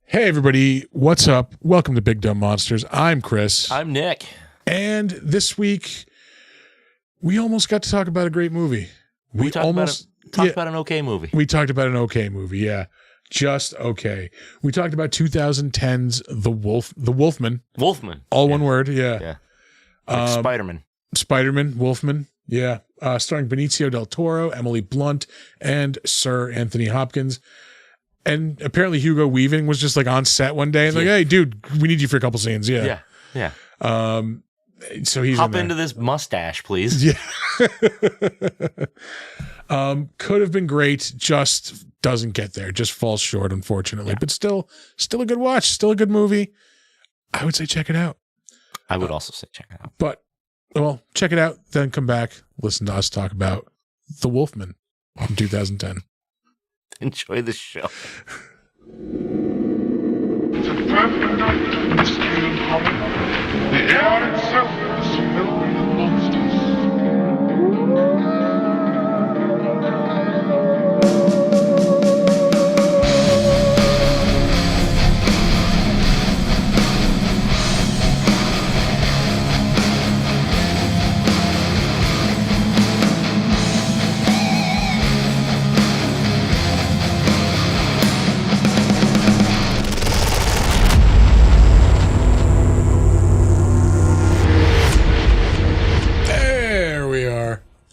Hey everybody, what's up? Welcome to Big Dumb Monsters. I'm Chris. I'm Nick. And this week, we almost got to talk about a great movie. We talked about an okay movie. We talked about an okay movie, yeah. Just okay. We talked about 2010's Wolfman. Wolfman. All one word, yeah. Yeah. Like Spider-Man, Wolfman, yeah. Starring Benicio Del Toro, Emily Blunt, and Sir Anthony Hopkins. And apparently Hugo Weaving was just like on set one day and like, hey, dude, we need you for a couple scenes. Yeah. Yeah. So he's hop into this mustache, please. Yeah. Could have been great, just doesn't get there, just falls short, unfortunately. Yeah. But still a good watch, still a good movie. I would say check it out. I would also say check it out. But well, check it out, then come back, listen to us talk about The Wolfman in 2010. Enjoy the show. It's a perfect night for mystery and horror. The air itself is filled with monsters.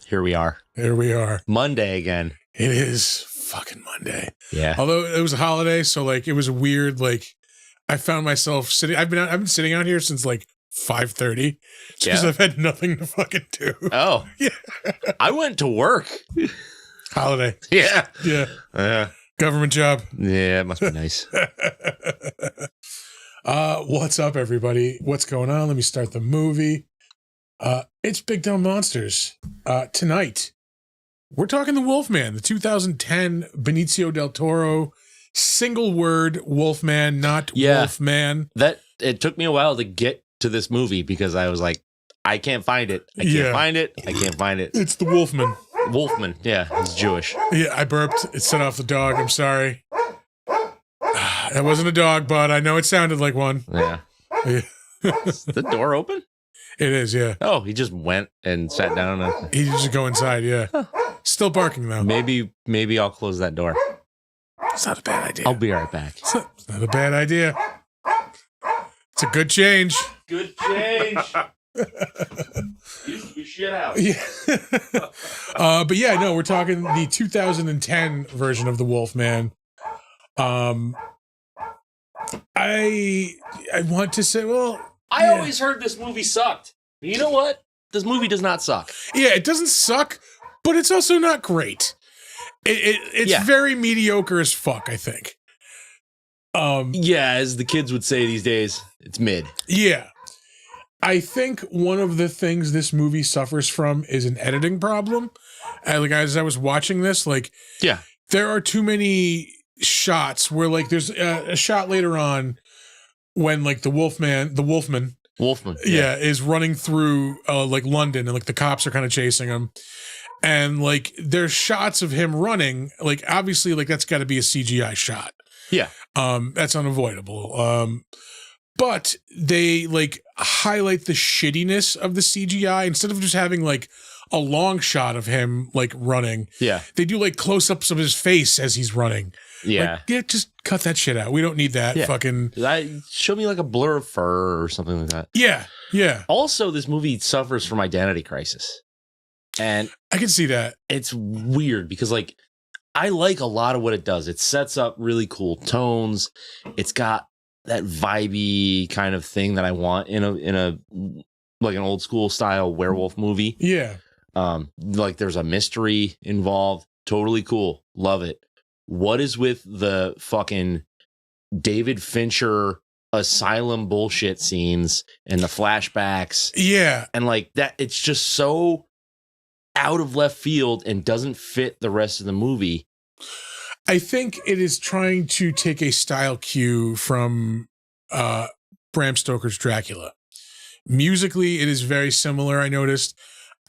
Here we are. Here we are. Monday again. It is fucking Monday. Yeah. Although it was a holiday, so like it was weird. Like I found myself sitting. I've been sitting out here since like 5:30 because I've had nothing to fucking do. Oh yeah. I went to work. Holiday. Yeah. Yeah. Government job. Yeah, it must be nice. What's up, everybody? What's going on? Let me start the movie. It's Big Dumb Monsters. Tonight, we're talking The Wolfman, the 2010 Benicio Del Toro single word Wolfman, not Wolfman. It took me a while to get to this movie because I was like, I can't find it. I can't find it. It's The Wolfman. Wolfman, yeah, he's Jewish. Yeah, I burped. It set off the dog. I'm sorry. That wasn't a dog, but I know it sounded like one. Yeah. Is the door open? It is, yeah. Oh, he just went and sat down. He just go inside, yeah. Still barking, though. Maybe I'll close that door. It's not a bad idea. I'll be right back. It's not a bad idea. It's a good change. Good change. Used to be shit out. Yeah. But yeah, no, we're talking the 2010 version of The Wolfman. I want to say, well... I always heard this movie sucked. You know what? This movie does not suck. Yeah, it doesn't suck, but it's also not great. It's very mediocre as fuck, I think. Yeah, as the kids would say these days, it's mid. Yeah. I think one of the things this movie suffers from is an editing problem. Like as I was watching this, there are too many shots where there's a shot later on when the Wolfman, is running through London and the cops are kind of chasing him, and there's shots of him running. Obviously, that's got to be a CGI shot. Yeah, that's unavoidable. But they highlight the shittiness of the CGI instead of just having a long shot of him running. Yeah, they do close-ups of his face as he's running. Yeah. Just cut that shit out. We don't need that fucking... Show me a blur of fur or something like that. Yeah, yeah. Also, this movie suffers from identity crisis. And I can see that. It's weird because, I like a lot of what it does. It sets up really cool tones. It's got vibey kind of thing that I want in a like an old school style werewolf movie. Yeah. Like there's a mystery involved. Totally cool. Love it. What is with the fucking David Fincher asylum bullshit scenes and the flashbacks? Yeah. And like that, it's just so out of left field and doesn't fit the rest of the movie. I think it is trying to take a style cue from Bram Stoker's Dracula. Musically, it is very similar, I noticed.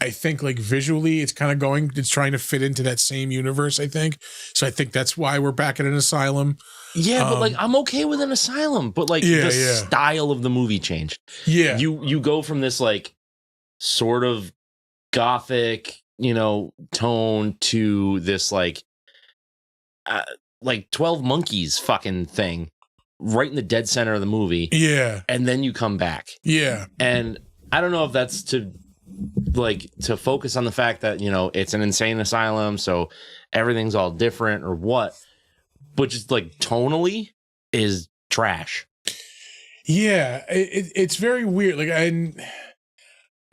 I think like visually, it's trying to fit into that same universe, I think. So I think that's why we're back at an asylum. Yeah, but like I'm okay with an asylum, but like the style of the movie changed. Yeah. You go from this like sort of gothic, tone to this like 12 Monkeys fucking thing right in the dead center of the movie. Yeah. And then you come back. Yeah. And I don't know if that's to focus on the fact that, it's an insane asylum, so everything's all different or what, but just like tonally is trash. Yeah. It's very weird. Like,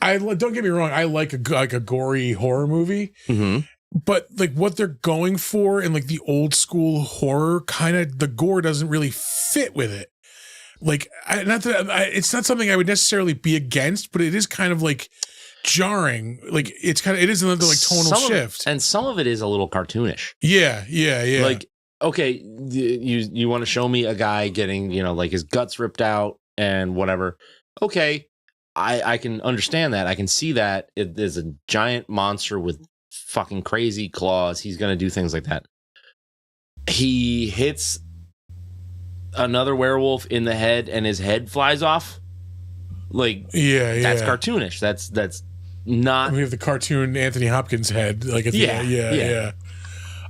I don't get me wrong. I like a gory horror movie. Mm-hmm. But like what they're going for in like the old school horror kind of, the gore doesn't really fit with it. Like it's not something I would necessarily be against, but it is kind of like jarring. Like it is another like tonal shift. And some of it is a little cartoonish. Yeah. Like, okay, you want to show me a guy getting, like his guts ripped out and whatever. Okay. I can understand that. I can see that. It is a giant monster with fucking crazy claws. He's going to do things like that. He hits another werewolf in the head and his head flies off. Like, that's cartoonish. That's not. We have the cartoon Anthony Hopkins head. Like, yeah.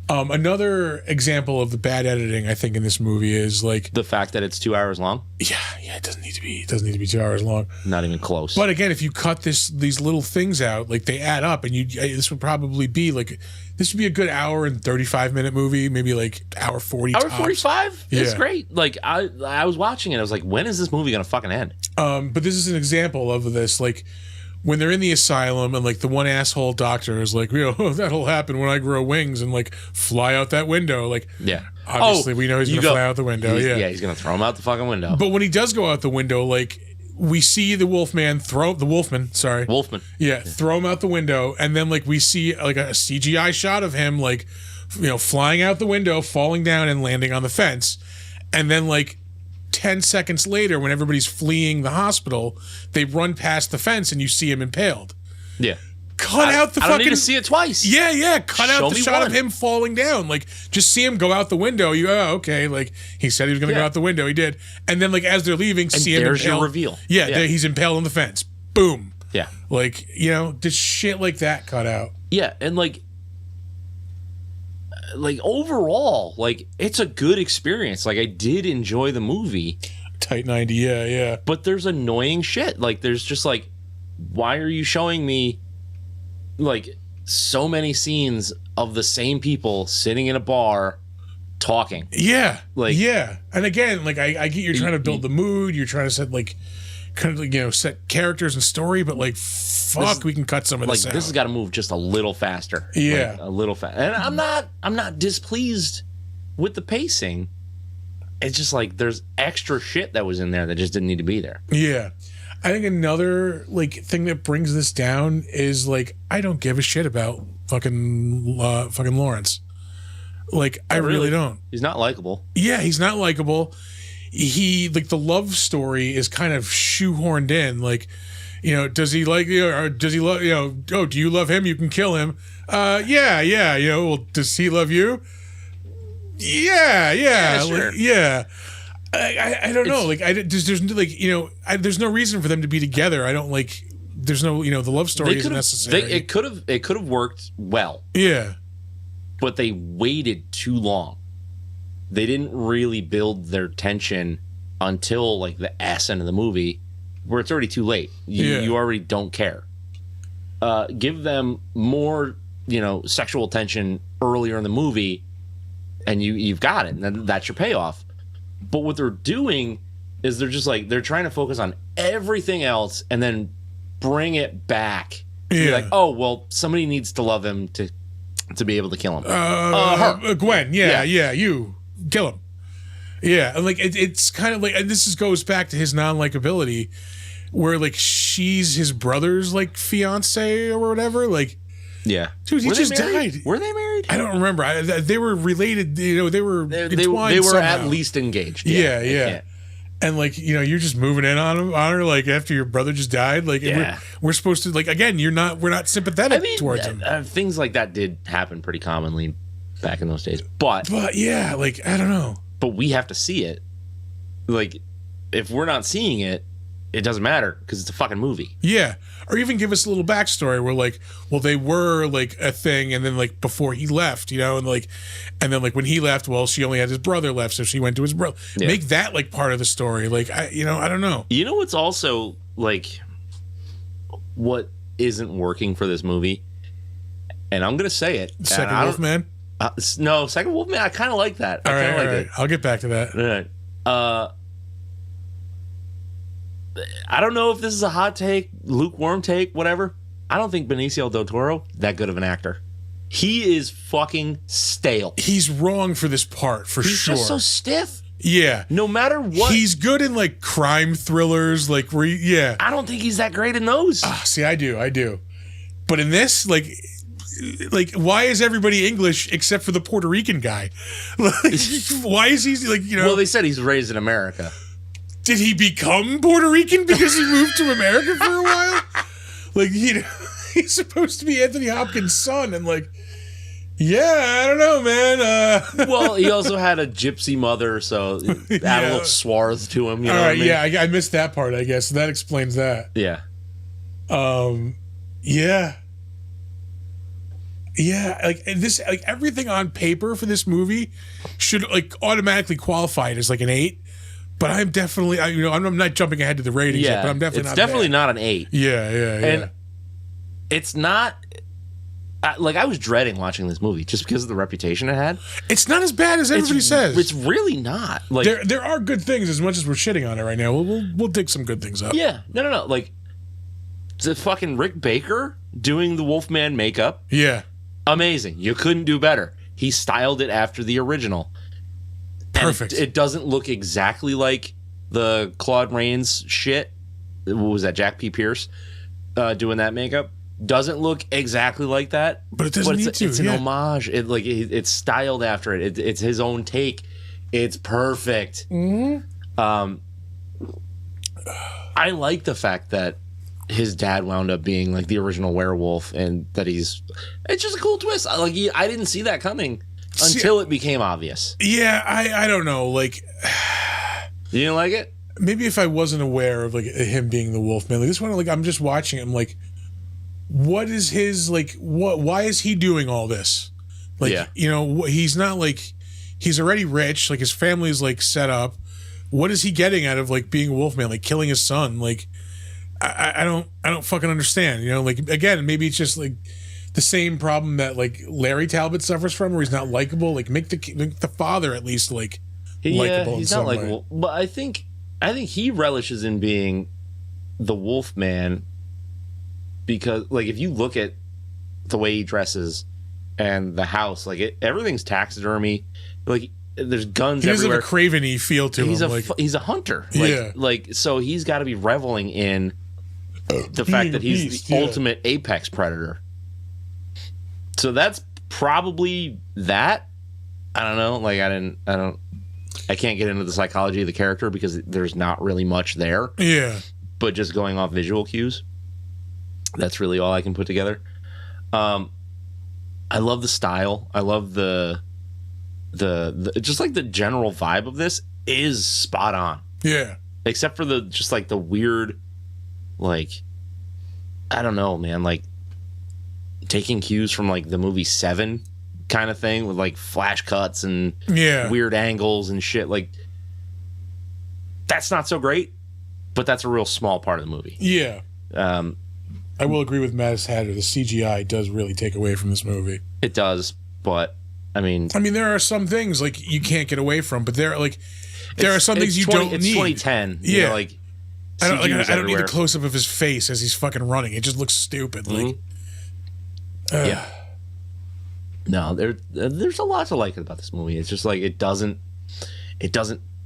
Another example of the bad editing, I think, in this movie is like the fact that it's 2 hours long. Yeah, it doesn't need to be. It doesn't need to be 2 hours long. Not even close. But again, if you cut these little things out, like they add up, and this would probably be like this would be a good hour and 35-minute movie, maybe like hour 40. Hour 45. It's great. Like I was watching it, I was like, when is this movie gonna fucking end? But this is an example of this, like. When they're in the asylum and like the one asshole doctor is like, that'll happen when I grow wings and like fly out that window. Like, obviously we know he's going to fly out the window. He's going to throw him out the fucking window. But when he does go out the window, like we see the Wolfman. Yeah. Throw him out the window. And then like we see like a CGI shot of him, like, flying out the window, falling down and landing on the fence. And then like 10 seconds later, when everybody's fleeing the hospital, they run past the fence and you see him impaled. Yeah. Cut out the I fucking... I don't need to see it twice. Yeah. Cut out the shot of him falling down. Like, just see him go out the window. Okay. Like, he said he was going to go out the window. He did. And then, like, as they're leaving, see him there's impaled. Your reveal. Yeah, he's impaled on the fence. Boom. Yeah. Like, just shit like that cut out. Yeah, and like overall, like, it's a good experience. Like, I did enjoy the movie. Tight 90, yeah. But there's annoying shit. Like, there's just like, why are you showing me like so many scenes of the same people sitting in a bar talking? Yeah. Like, yeah. And again, like I get you're trying to build the mood, you're trying to set like kind of set characters and story, but like we can cut some of this out. This has got to move just a little faster. Yeah. Like, a little fast. And I'm not displeased with the pacing. It's just like there's extra shit that was in there that just didn't need to be there. Yeah. I think another like thing that brings this down is like I don't give a shit about fucking Lawrence. Like I really don't. He's not likable. Yeah, he's not likable. He like the love story is kind of shoehorned in. Like, does he like you? Or does he love Oh, do you love him? You can kill him. Yeah. Well, does he love you? Yeah. Sure. Like, yeah. I don't know. Like there's like there's no reason for them to be together. I don't like. There's no the love story isn't necessary. It could have worked well. Yeah. But they waited too long. They didn't really build their tension until like the ass end of the movie, where it's already too late. You already don't care. Give them more, sexual tension earlier in the movie, and you've got it. And that's your payoff. But what they're doing is they're just like, they're trying to focus on everything else and then bring it back. Yeah. Be like, oh, well, somebody needs to love him to be able to kill him. Her. Gwen, yeah, you kill him. Yeah, and like it's kind of like, and this goes back to his non-likability, where like she's his brother's like fiance or whatever. Like, yeah, dude, he just died. Were they married? I don't remember. They were related. You know, they were entwined. They were somehow. at least engaged. Yeah. And like, you know, you're just moving in on her like after your brother just died. Like, we're supposed to, like, again, we're not sympathetic towards him. Things like that did happen pretty commonly back in those days. But yeah, like, I don't know. But we have to see it. Like, if we're not seeing it, it doesn't matter because it's a fucking movie. Yeah. Or even give us a little backstory where like, well, they were like a thing, and then like before he left, you know, and then like when he left, well, she only had his brother left, so she went to his brother. Yeah. Make that like part of the story. Like, I don't know. You know what's also like, what isn't working for this movie, and I'm gonna say it. Second Wolfman. No, Second Wolfman. I kind of like that. All right. I'll get back to that. All right. I don't know if this is a hot take, lukewarm take, whatever. I don't think Benicio Del Toro that good of an actor. He is fucking stale. He's wrong for this part, for sure. He's just so stiff. Yeah. No matter what. He's good in like crime thrillers, like yeah. I don't think he's that great in those. See, I do. But in this, like why is everybody English except for the Puerto Rican guy? Like, why is he like, you know? Well, they said he's raised in America. Did he become Puerto Rican because he moved to America for a while? Like, you know, he's supposed to be Anthony Hopkins' son, and like, yeah, I don't know, man. Well, he also had a gypsy mother, so add a little swarth to him. You know what I mean? Yeah, I missed that part, I guess. So that explains that. Yeah. Yeah, like this, like everything on paper for this movie should like automatically qualify it as like an 8. But I'm definitely, I'm not jumping ahead to the ratings yet, but I'm definitely it's definitely not an 8. Yeah. And it's not, like, I was dreading watching this movie just because of the reputation it had. It's not as bad as everybody says. It's really not. Like, there are good things as much as we're shitting on it right now. We'll dig some good things up. Yeah. No. Like, the fucking Rick Baker doing the Wolfman makeup. Yeah. Amazing. You couldn't do better. He styled it after the original. Perfect. It doesn't look exactly like the Claude Rains shit. What was that? Jack P. Pierce doing that makeup. Doesn't look exactly like that. But it doesn't need to. It's an homage. It's styled after it. It's his own take. It's perfect. Mm-hmm. I like the fact that his dad wound up being like the original werewolf, and that it's just a cool twist. I didn't see that coming. Until it became obvious. Yeah, I don't know. Like, you didn't like it? Maybe if I wasn't aware of like him being the Wolfman, like this one, like I'm just watching it. I'm like, what is his like? Why is he doing all this? Like, you know, he's not like, he's already rich. Like his family's like set up. What is he getting out of like being a Wolfman? Like killing his son? Like, I don't fucking understand. You know, like again, maybe it's just like the same problem that like Larry Talbot suffers from, where he's not likable. Like make the father at least like likable. He's not likable, but I think he relishes in being the Wolfman because, like, if you look at the way he dresses and the house, like everything's taxidermy. Like there's guns everywhere. He doesn't have a craven-y feel to him. He's a hunter. Like so he's got to be reveling in the fact that he's the ultimate apex predator. So that's probably that. I don't know. Like I can't get into the psychology of the character because there's not really much there. Yeah. But just going off visual cues, that's really all I can put together. I love the style. I love the just like the general vibe of this is spot on. Yeah. Except for the weird, like, I don't know, man, like taking cues from like the movie Seven kind of thing with like flash cuts and weird angles and shit. Like, that's not so great, but that's a real small part of the movie. Yeah. I will agree with Matt Hatter. The CGI does really take away from this movie. It does, but I mean, there are some things like you can't get away from, but they're like, there are some things you don't it's need. 2010. Yeah. You know, like I don't need everywhere. the close up of his face as he's fucking running. It just looks stupid. Like, yeah. No, there's a lot to like about this movie. It's just like it doesn't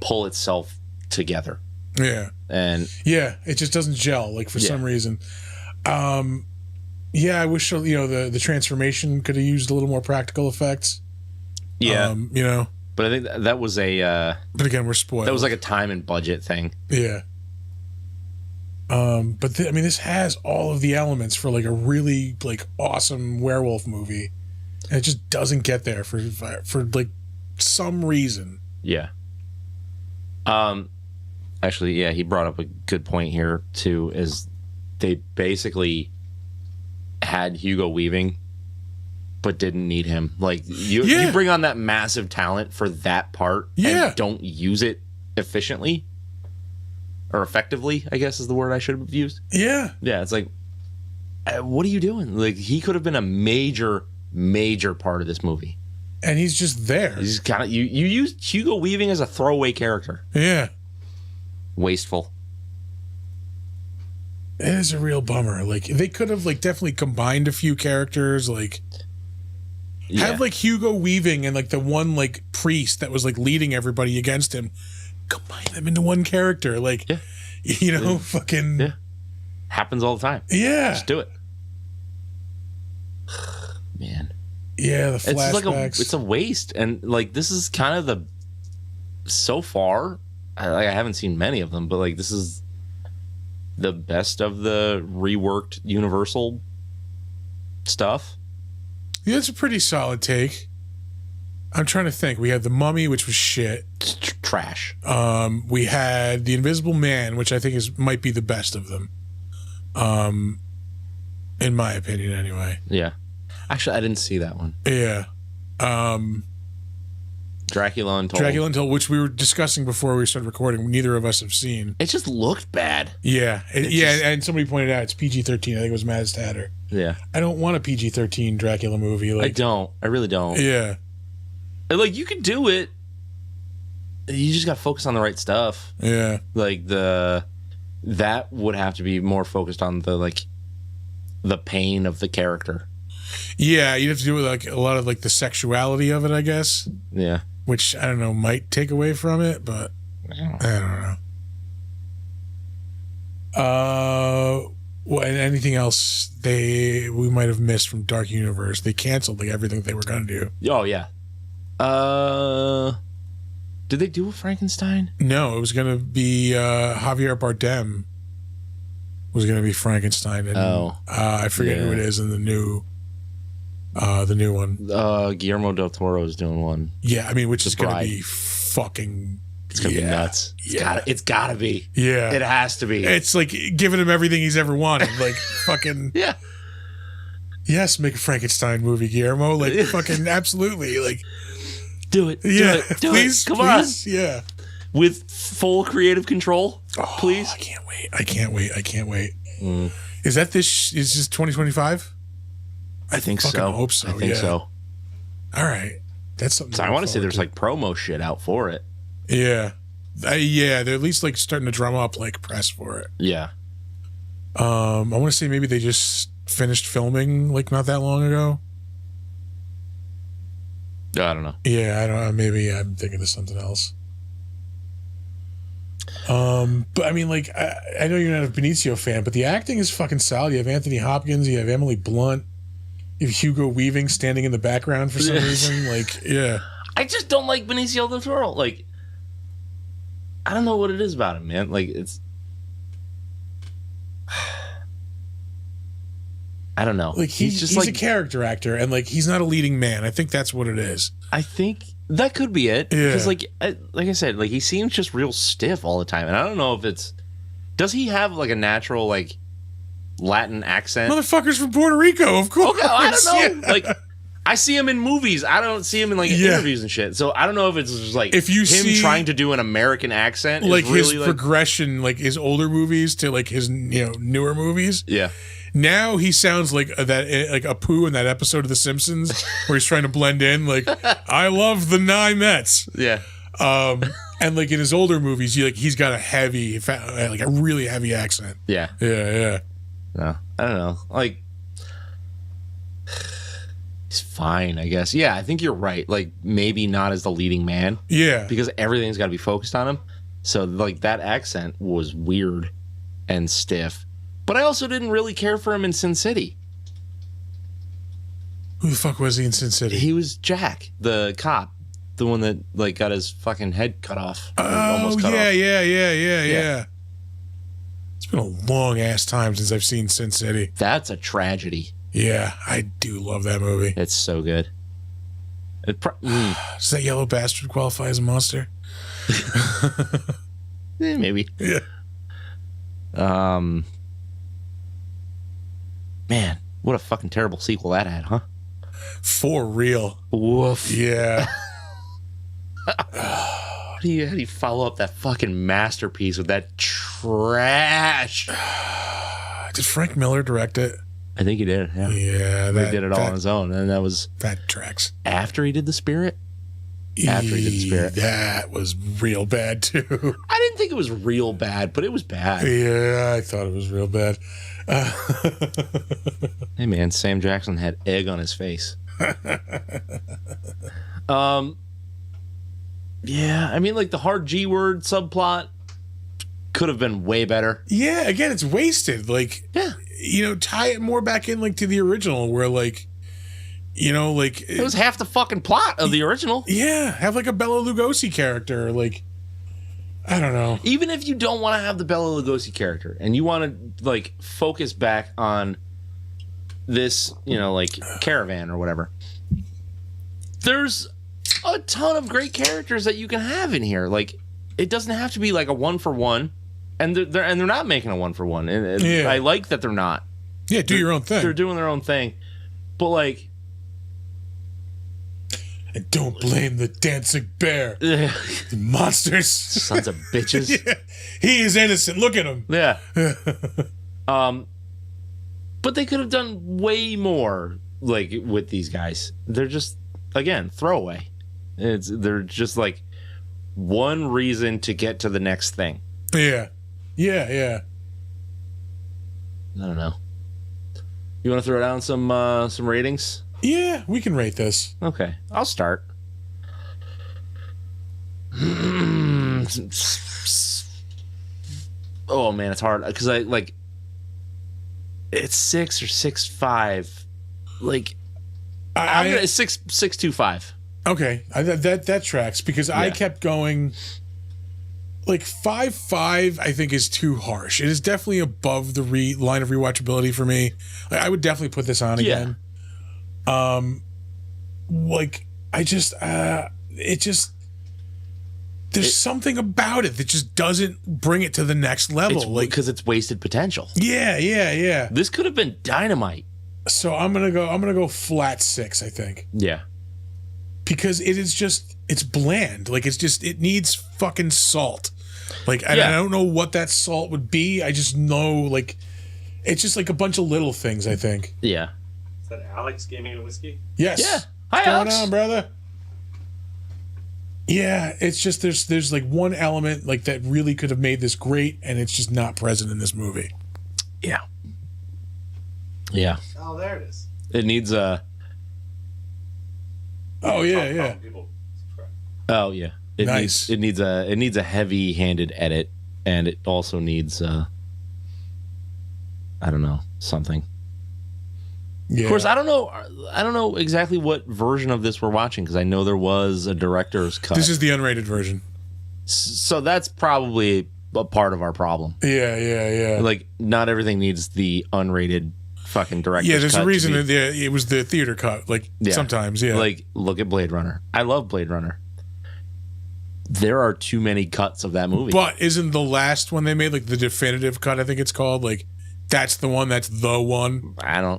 pull itself together. Yeah. And it just doesn't gel, like, for some reason. I wish, the transformation could have used a little more practical effects. Yeah. But I think that was but again, we're spoiled. That was like a time and budget thing. Yeah. But this has all of the elements for like a really like awesome werewolf movie. And it just doesn't get there for like some reason. Yeah. Actually, he brought up a good point here too, is they basically had Hugo Weaving but didn't need him. Like you bring on that massive talent for that part and don't use it efficiently or effectively, I guess is the word I should have used. Yeah. Yeah, it's like, what are you doing? Like, he could have been a major part of this movie. And he's just there. He's kind of you used Hugo Weaving as a throwaway character. Yeah. Wasteful. It is a real bummer. Like, they could have like definitely combined a few characters, like have like Hugo Weaving and like the one like priest that was like leading everybody against him. Combine them into one character, like fucking happens all the time. Yeah, just do it, man. Yeah, the flashbacks. It's a waste, and like this is kind of so far. I haven't seen many of them, but like this is the best of the reworked Universal stuff. Yeah, it's a pretty solid take. I'm trying to think. We had The Mummy, which was shit. Trash. We had The Invisible Man, which I think might be the best of them. In my opinion, anyway. Yeah. Actually, I didn't see that one. Yeah. Dracula Untold, which we were discussing before we started recording. Neither of us have seen. It just looked bad. Yeah. And somebody pointed out it's PG-13. I think it was Maz Tatter. Yeah. I don't want a PG-13 Dracula movie. Like, I don't. I really don't. Yeah. Like, you could do it. You just got to focus on the right stuff. Yeah. Like, that would have to be more focused on the pain of the character. Yeah, you'd have to do with like a lot of like the sexuality of it, I guess. Yeah. Which, I don't know, might take away from it, but I don't know. And anything else we might have missed from Dark Universe? They canceled like everything they were going to do. Oh, yeah. Did they do a Frankenstein? No, it was going to be Javier Bardem was going to be Frankenstein. And, I forget who it is in the new one. Guillermo del Toro is doing one. Yeah, which is going to be fucking... It's going to be nuts. It's got to be. Yeah. It has to be. It's like giving him everything he's ever wanted. Like, fucking... Yeah. Yes, make a Frankenstein movie, Guillermo. Like, fucking absolutely. Like... Do it. Yeah. Do please, it. Come on. Yeah. With full creative control, please. I can't wait. Is this 2025? I think so. I hope so. I think so. All right. That's something. So I want to say there's like promo shit out for it. Yeah. They're at least like starting to drum up like press for it. Yeah. I want to say maybe they just finished filming like not that long ago. I don't know. Yeah, I don't know. Maybe I'm thinking of something else. But like, I know you're not a Benicio fan, but the acting is fucking solid. You have Anthony Hopkins, you have Emily Blunt, you have Hugo Weaving standing in the background for some reason. Like, yeah. I just don't like Benicio Del Toro. Like, I don't know what it is about him, man. Like, it's... I don't know. Like, he's a character actor, and like, he's not a leading man. I think that's what it is. I think that could be it. Yeah. Because like I said, like, he seems just real stiff all the time, and I don't know if it's... Does he have like a natural like Latin accent? Motherfucker's from Puerto Rico, of course. Okay, I don't know. Yeah. Like, I see him in movies. I don't see him in like interviews and shit. So I don't know if it's just like if you him trying to do an American accent, like is really his progression, like his older movies to like his newer movies. Yeah. Now he sounds like like Apu in that episode of The Simpsons where he's trying to blend in. Like, I love the Nye Mets. Yeah. And like in his older movies, he's got a really heavy accent. Yeah. Yeah. No, I don't know. Like, he's fine, I guess. Yeah, I think you're right. Like, maybe not as the leading man. Yeah. Because everything's got to be focused on him. So, like, that accent was weird and stiff. But I also didn't really care for him in Sin City. Who the fuck was he in Sin City? He was Jack, the cop. The one that, like, got his fucking head cut off. Oh, yeah. It's been a long-ass time since I've seen Sin City. That's a tragedy. Yeah, I do love that movie. It's so good. Does that yellow bastard qualify as a monster? Maybe. Yeah. Man, what a fucking terrible sequel that had, huh? For real. Woof. Yeah. How do you follow up that fucking masterpiece with that trash? Did Frank Miller direct it? I think he did. Yeah. Yeah. He did it all on his own, and that tracks. After he did The Spirit. After he did The Spirit. That was real bad too. I didn't think it was real bad, but it was bad. Yeah, I thought it was real bad. Hey man, Sam Jackson had egg on his face. Yeah, I mean, like the hard G word subplot could have been way better. Yeah, again, it's wasted. Like, yeah, tie it more back in, like to the original, where like, like it was half the fucking plot of the original. Yeah, have like a Bela Lugosi character, like. I don't know. Even if you don't want to have the Bela Lugosi character and you want to like focus back on this, like caravan or whatever, there's a ton of great characters that you can have in here. Like, it doesn't have to be like a 1-for-1, and they're not making a 1-for-1. And yeah. I like that they're not. Yeah, your own thing. They're doing their own thing, but like. And don't blame the dancing bear. The monsters. Sons of bitches. Yeah. He is innocent. Look at him. Yeah. But they could have done way more, like, with these guys. They're just, again, throwaway. They're just, like, one reason to get to the next thing. Yeah. Yeah. I don't know. You want to throw down some ratings? Yeah, we can rate this. Okay, I'll start. Oh man, it's hard because it's 6 or 6.5. Like, I'm gonna 6.25. Okay, that tracks because I kept going. Like 5.5, I think is too harsh. It is definitely above the line of rewatchability for me. Like, I would definitely put this on again. There's something about it that just doesn't bring it to the next level. Because it's wasted potential. Yeah. This could have been dynamite. So I'm gonna go flat 6, I think. Yeah. Because it's bland. Like, it needs fucking salt. Like, I don't know what that salt would be. I just know, like, it's just like a bunch of little things, I think. Yeah. Is that Alex Gaming and Whiskey? Yes. Yeah. Hi, What's Alex. going on, brother? Yeah, it's just there's like one element like that really could have made this great, and it's just not present in this movie. Yeah. Yeah. Oh, there it is. It needs a. Oh yeah. People subscribe. Oh yeah. Nice. It needs a heavy-handed edit, and it also needs I don't know, something. Yeah. Of course, I don't know exactly what version of this we're watching, because I know there was a director's cut. This is the unrated version. So that's probably a part of our problem. Yeah. Like, not everything needs the unrated fucking director's cut. Yeah, there's a reason it was the theater cut. Like, sometimes, yeah. Like, look at Blade Runner. I love Blade Runner. There are too many cuts of that movie. But isn't the last one they made, like the definitive cut, I think it's called, like, that's the one, that's the one? I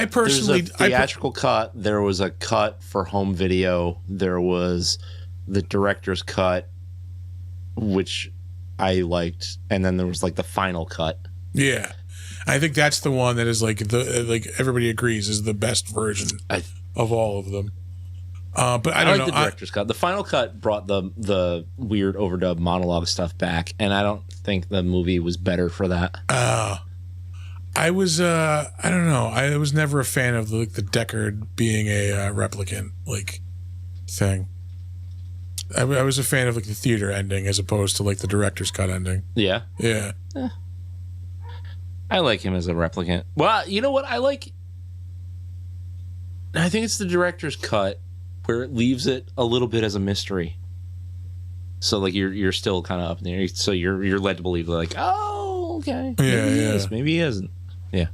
personally... There's a theatrical cut. There was a cut for home video. There was the director's cut, which I liked. And then there was, like, the final cut. Yeah. I think that's the one that is, like, everybody agrees is the best version of all of them. But I don't know. The director's cut. The final cut brought the weird overdub monologue stuff back, and I don't think the movie was better for that. I was I don't know. I was never a fan of the Deckard being a replicant thing. I was a fan of the theater ending as opposed to the director's cut ending. Yeah. Yeah. I like him as a replicant. Well, you know what I like? I think it's the director's cut where it leaves it a little bit as a mystery. So you're still kind of up in the air. So you're led to believe oh, okay. Yeah, maybe he is, maybe he isn't. Yeah.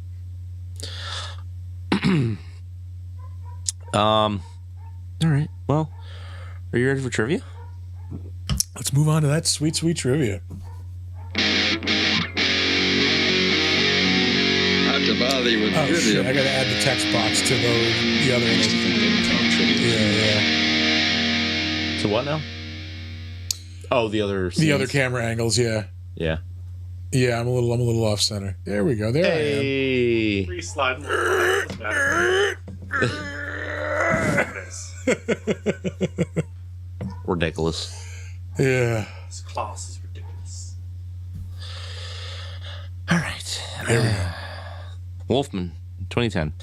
All right. Well, are you ready for trivia? Let's move on to that sweet trivia. Not to bother you with trivia. Shit, I gotta add the text box to the other one. Yeah. To what now? Oh, the other scenes. The other camera angles, yeah. Yeah. Yeah, I'm a little off center. There we go. There I am. Free slide. Ridiculous. Yeah. This class is ridiculous. All right. There we go. Wolfman, 2010.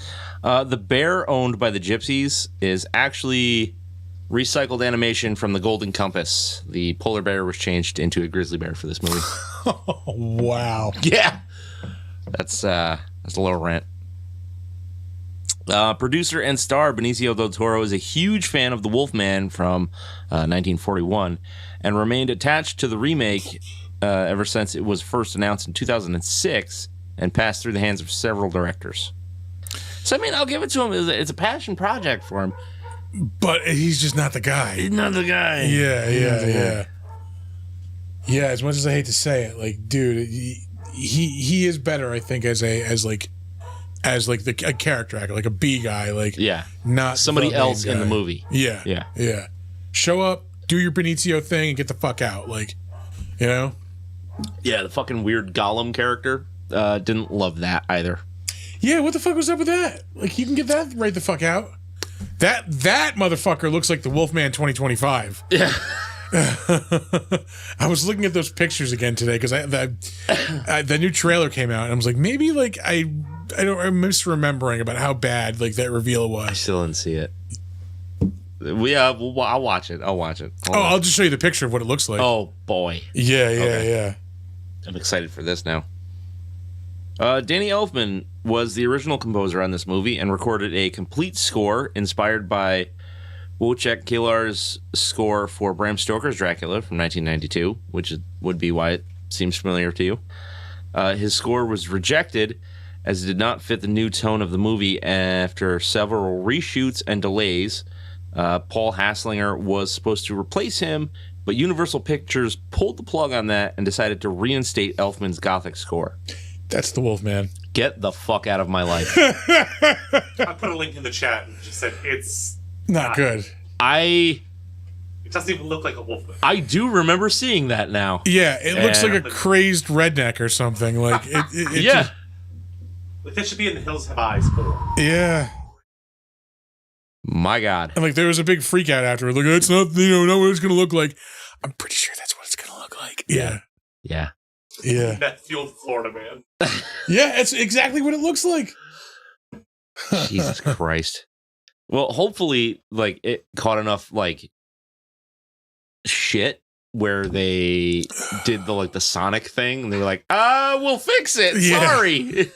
The bear owned by the Gypsies is actually recycled animation from the Golden Compass. The polar bear was changed into a grizzly bear for this movie. Oh, wow. Yeah. That's a little rant. Producer and star Benicio Del Toro is a huge fan of the Wolfman from 1941 and remained attached to the remake ever since it was first announced in 2006 and passed through the hands of several directors. So, I mean, I'll give it to him. It's a passion project for him. But he's just not the guy. He's not the guy. Yeah. Yeah, as much as I hate to say it, dude, he is better, I think, as a character actor, a B guy, not somebody else in the movie. Yeah. Show up, do your Benicio thing, and get the fuck out, you know. Yeah, the fucking weird Gollum character. Didn't love that either. Yeah, what the fuck was up with that? You can get that right the fuck out. That motherfucker looks like the Wolfman 2025. Yeah. I was looking at those pictures again today because the new trailer came out and I was like, maybe I'm misremembering about how bad that reveal was. I still didn't see it. Yeah, I'll watch it. I'll just show you the picture of what it looks like. Oh boy. Yeah. I'm excited for this now. Danny Elfman was the original composer on this movie and recorded a complete score inspired by Wojciech Kilar's score for Bram Stoker's Dracula from 1992, which would be why it seems familiar to you. His score was rejected as it did not fit the new tone of the movie. After several reshoots and delays, Paul Hasslinger was supposed to replace him, but Universal Pictures pulled the plug on that and decided to reinstate Elfman's Gothic score. That's the Wolfman. Get the fuck out of my life. I put a link in the chat and just said it's not good. It doesn't even look like a Wolfman. I do remember seeing that now. Yeah, it looks like a crazed redneck or something. Yeah. That should be in the Hills Have Eyes 4. Yeah. My God. And there was a big freak out after. It's not, not what it's going to look like. I'm pretty sure that's what it's going to look like. Yeah. That fueled Florida Man. Yeah, it's exactly what it looks like. Jesus Christ. Well, hopefully, it caught enough, shit where they did the Sonic thing, and they were like, we'll fix it. Yeah. Sorry.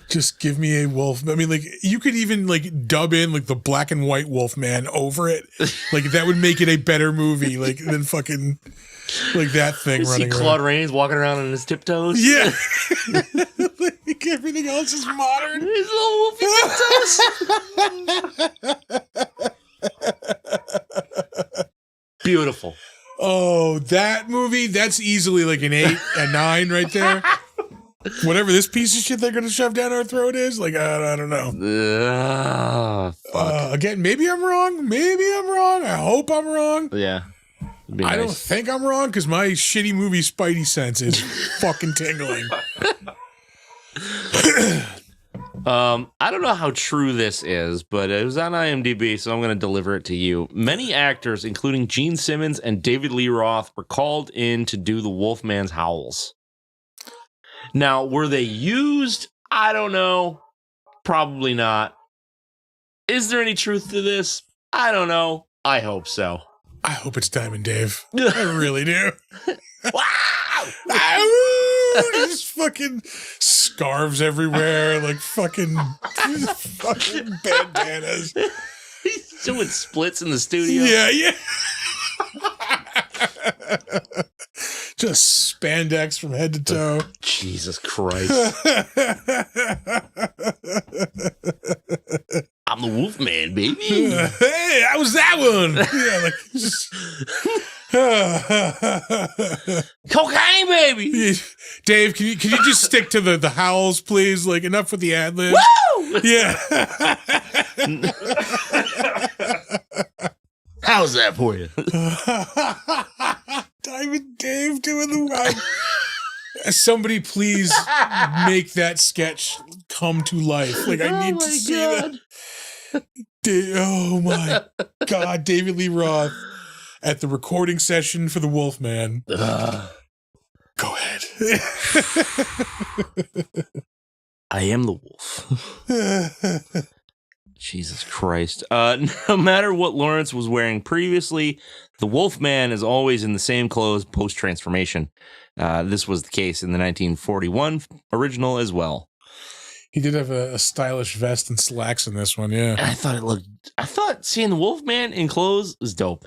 Just give me a wolf. I mean, you could even dub in the black and white Wolfman over it. That would make it a better movie. Than fucking that thing running around. Claude Rains walking around on his tiptoes. Yeah. Everything else is modern. His little wolfy tiptoes. Beautiful. Oh, that movie, that's easily an 8, a 9 right there. Whatever this piece of shit they're going to shove down our throat is, I don't know. Fuck. Again, maybe I'm wrong. I hope I'm wrong. Yeah. I don't think I'm wrong because my shitty movie Spidey sense is fucking tingling. I don't know how true this is, but it was on IMDb, so I'm going to deliver it to you. Many actors, including Gene Simmons and David Lee Roth, were called in to do the Wolfman's howls. Now, were they used? I don't know. Probably not. Is there any truth to this? I don't know. I hope so. I hope it's Diamond Dave. I really do. Wow! Just fucking scarves everywhere, like fucking bandanas. He's doing splits in the studio. Yeah. Just spandex from head to toe. Jesus Christ. I'm the Wolfman, baby. Hey, how was that one? Yeah, Cocaine, baby. Dave, can you just stick to the howls, please? Like, enough with the ad lib. Woo! Yeah. How's that for you? Diamond Dave doing the somebody please make that sketch come to life. Like, I need to see that. Oh my God, David Lee Roth at the recording session for the Wolfman. Go ahead. I am the wolf. Jesus Christ. No matter what Lawrence was wearing previously, the Wolfman is always in the same clothes post-transformation. This was the case in the 1941 original as well. He did have a stylish vest and slacks in this one, yeah. And I thought seeing the Wolfman in clothes was dope.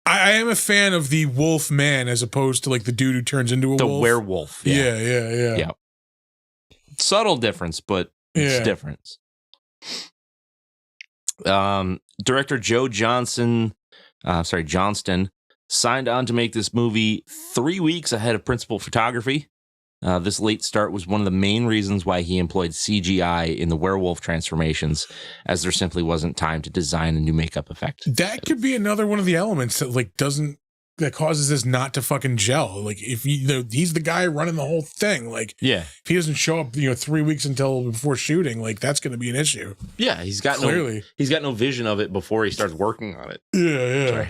I am a fan of the Wolfman as opposed to like the dude who turns into a wolf. The werewolf. Yeah. Subtle difference, but it's difference. Director Joe Johnston signed on to make this movie 3 weeks ahead of principal photography. This late start was one of the main reasons why he employed CGI in the werewolf transformations, as there simply wasn't time to design a new makeup effect. That could be another one of the elements that that causes this not to fucking gel. Like, if he's the guy running the whole thing, like, if he doesn't show up, 3 weeks before shooting, like, that's going to be an issue. Yeah, he's got no vision of it before he starts working on it. Yeah.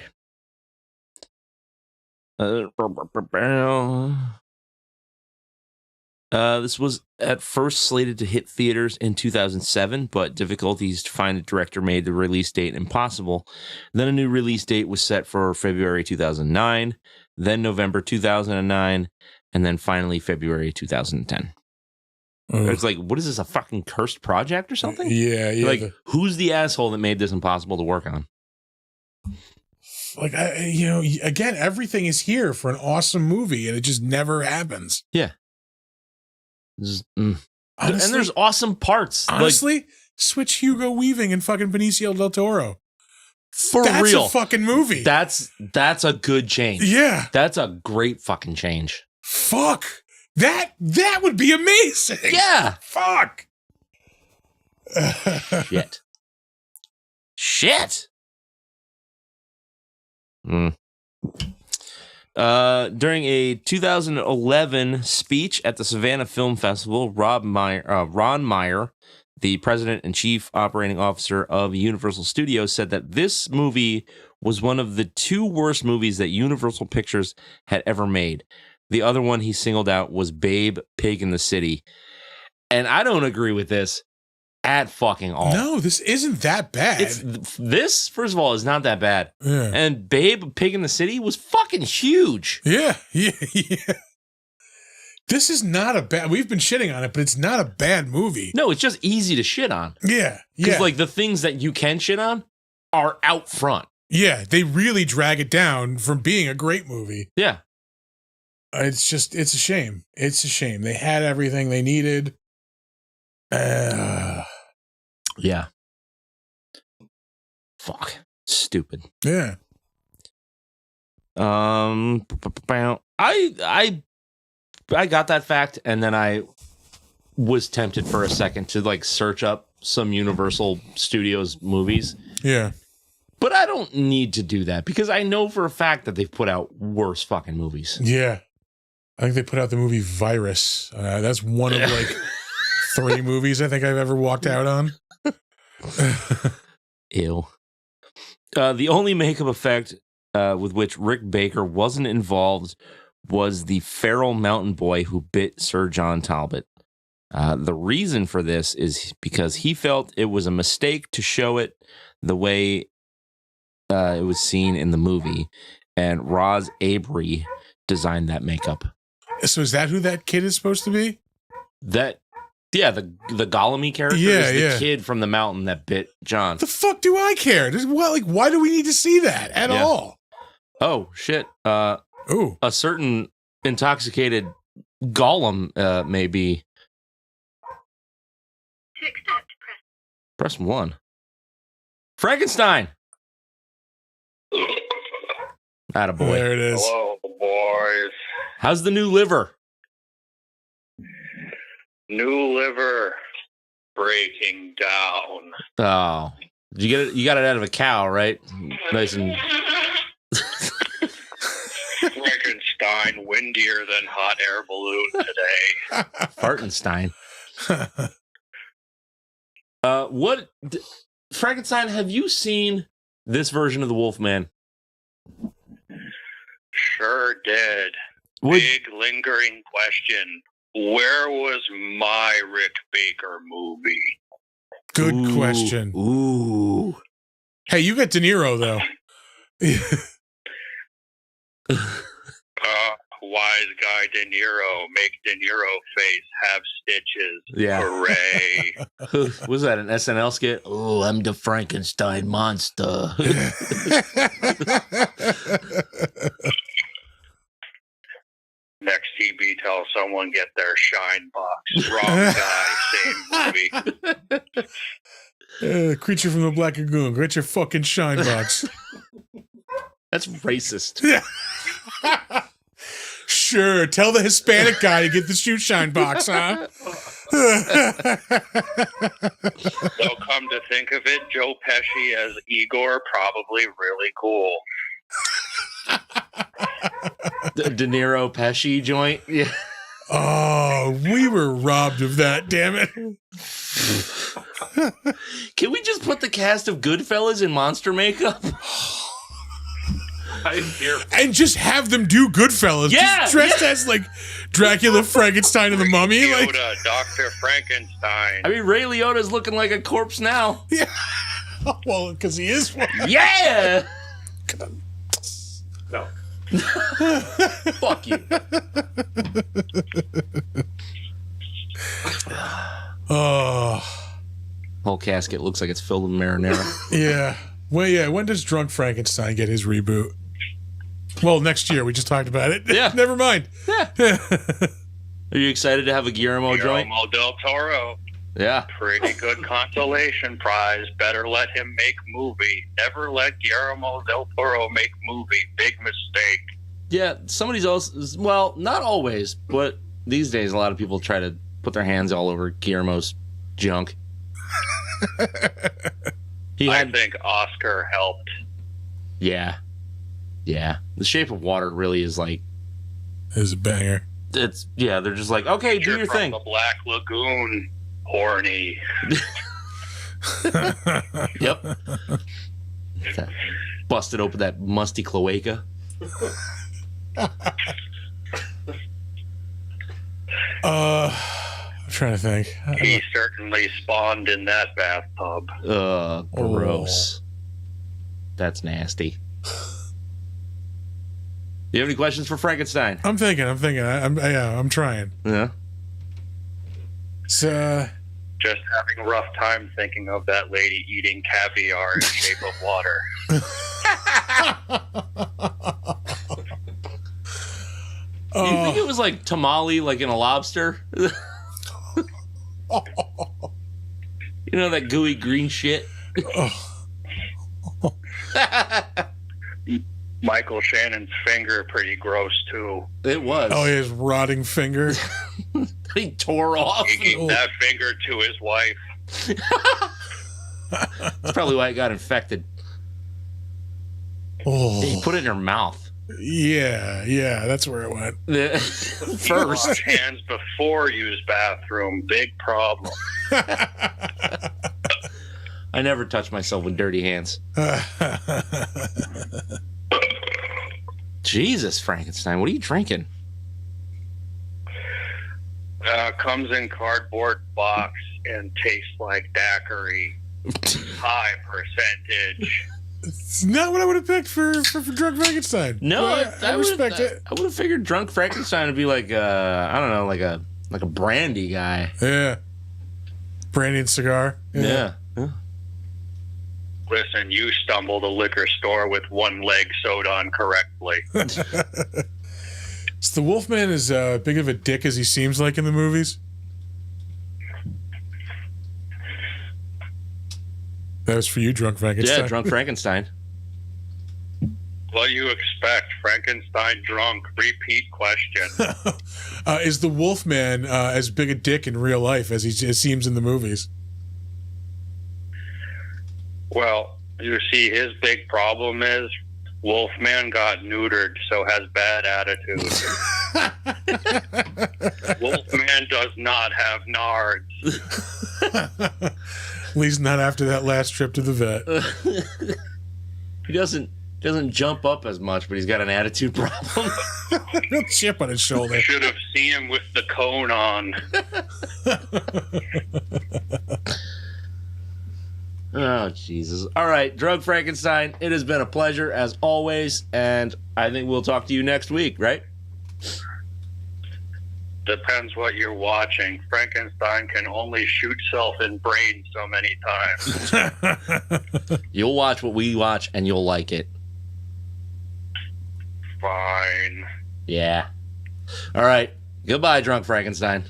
This was at first slated to hit theaters in 2007, but difficulties to find a director made the release date impossible. Then a new release date was set for February 2009, then November 2009, and then finally February 2010. It's like, what is this, a fucking cursed project or something? Yeah. Like, who's the asshole that made this impossible to work on? Like, again, everything is here for an awesome movie, and it just never happens. Yeah. Honestly, and there's awesome parts. Honestly, switch Hugo Weaving and fucking Benicio Del Toro. That's real. That's a fucking movie. That's a good change. Yeah. That's a great fucking change. Fuck. That would be amazing. Yeah. Fuck. Shit. During a 2011 speech at the Savannah Film Festival, Ron Meyer, the president and chief operating officer of Universal Studios, said that this movie was one of the 2 worst movies that Universal Pictures had ever made. The other one he singled out was Babe, Pig in the City. And I don't agree with this at fucking all. No, this isn't that bad. This, first of all, is not that bad. Yeah. And Babe, Pig in the City was fucking huge. Yeah. This is not a bad... We've been shitting on it, but it's not a bad movie. No, it's just easy to shit on. Yeah. Because, like, the things that you can shit on are out front. Yeah, they really drag it down from being a great movie. Yeah. It's a shame. It's a shame. They had everything they needed. Yeah. Fuck. Stupid. Yeah. I got that fact, and then I was tempted for a second to like search up some Universal Studios movies. Yeah. But I don't need to do that because I know for a fact that they've put out worse fucking movies. Yeah. I think they put out the movie Virus. That's one of like 3 movies I think I've ever walked out on. Ew. The only makeup effect with which Rick Baker wasn't involved was the feral mountain boy who bit Sir John Talbot. The reason for this is because he felt it was a mistake to show it the way it was seen in the movie, and Roz Avery designed that makeup. So is that who that kid is supposed to be? The Gollum-y character is the kid from the mountain that bit John. The fuck do I care? Why do we need to see that at all? Oh, shit. Ooh. A certain intoxicated Gollum may be. To accept, press 1. Frankenstein! Attaboy. There it is. Hello, boys. How's the new liver? New liver breaking down. Oh. Did you get it? You got it out of a cow, right? Nice and... Frankenstein windier than hot air balloon today. Fartenstein. Frankenstein, have you seen this version of the Wolfman? Sure did. Big lingering question. Where was my Rick Baker movie? Good question. Ooh. Hey, you got De Niro, though. Wise guy De Niro. Make De Niro face have stitches. Yeah. Hooray. Was that an SNL skit? Oh, I'm the Frankenstein monster. Next TB tells someone get their shine box. Wrong guy, same movie. Creature from the Black Lagoon. Get your fucking shine box. That's racist. Yeah. Sure. Tell the Hispanic guy to get the shoe shine box, huh? So come to think of it, Joe Pesci as Igor, probably really cool. The De Niro Pesci joint. Yeah. Oh, we were robbed of that, damn it. Can we just put the cast of Goodfellas in monster makeup? And just have them do Goodfellas. Yeah, just dressed as like Dracula, Frankenstein, and the Mummy. Yoda, Like, Dr. Frankenstein. I mean, Ray Liotta's looking like a corpse now. yeah. Well, because he is one. Yeah. No. Fuck you. Oh. Whole casket looks like it's filled with marinara. Yeah. Well, yeah. When does Drunk Frankenstein get his reboot? Well, next year. We just talked about it. Yeah. Never mind. Yeah. Are you excited to have a Guillermo joint? Guillermo del Toro. Yeah. Pretty good consolation prize. Better let him make movie. Never let Guillermo del Toro make movie. Big mistake. Yeah, somebody's else. Well, not always, but these days a lot of people try to put their hands all over Guillermo's junk. I think Oscar helped. Yeah. Yeah. The Shape of Water really is like... It's a banger. It's, yeah, they're just like, okay, do your from thing. The Black Lagoon. Horny. Yep. Busted open that musty cloaca. I'm trying to think. He certainly spawned in that bathtub. Gross. That's nasty. You have any questions for Frankenstein? I'm thinking. I'm trying. Yeah. It's Just having a rough time thinking of that lady eating caviar in Shape of Water. You think it was like tamale, like in a lobster? You know that gooey green shit? Michael Shannon's finger pretty gross too. It was. Oh, his rotting finger. He tore off. He gave that finger to his wife. That's probably why it got infected. Oh. He put it in her mouth. Yeah, that's where it went. First. Wash hands before use bathroom. Big problem. I never touch myself with dirty hands. Jesus, Frankenstein, what are you drinking? Comes in cardboard box and tastes like daiquiri. High percentage. It's not what I would have picked for Drunk Frankenstein. No, I respect it. I would have figured Drunk Frankenstein would be like I don't know, like a brandy guy. Yeah, brandy and cigar. Yeah. Listen, you stumbled a liquor store with one leg sewed on correctly. So the Wolfman as big of a dick as he seems like in the movies? That was for you, Drunk Frankenstein. Yeah, Drunk Frankenstein. What do you expect? Frankenstein drunk? Repeat question. Is the Wolfman as big a dick in real life as he seems in the movies? Well, you see, his big problem is Wolfman got neutered, so has bad attitude. Wolfman does not have nards. At least not after that last trip to the vet. He doesn't jump up as much, but he's got an attitude problem. Real chip on his shoulder. Should have seen him with the cone on. Oh, Jesus. All right, Drunk Frankenstein, it has been a pleasure as always, and I think we'll talk to you next week, right? Depends what you're watching. Frankenstein can only shoot self in brain so many times. You'll watch what we watch, and you'll like it. Fine. Yeah. All right. Goodbye, Drunk Frankenstein.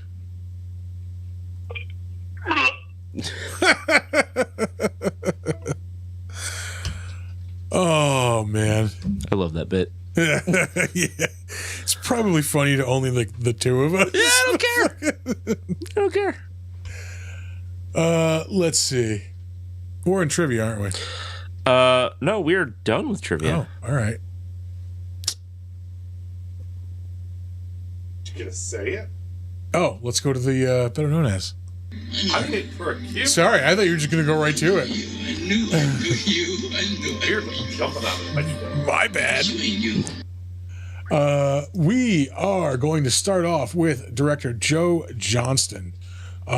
Oh man, I love that bit. Yeah, it's probably funny to only like the two of us. Yeah, I don't care. I don't care. Let's see. We're in trivia, aren't we? No, we're done with trivia. Oh, all right. You gonna say it? Oh, let's go to the better known as. I mean, for a cue. Sorry, I thought you were just gonna go right to it. I knew you. You're jumping out of the My bad. We are going to start off with director Joe Johnston,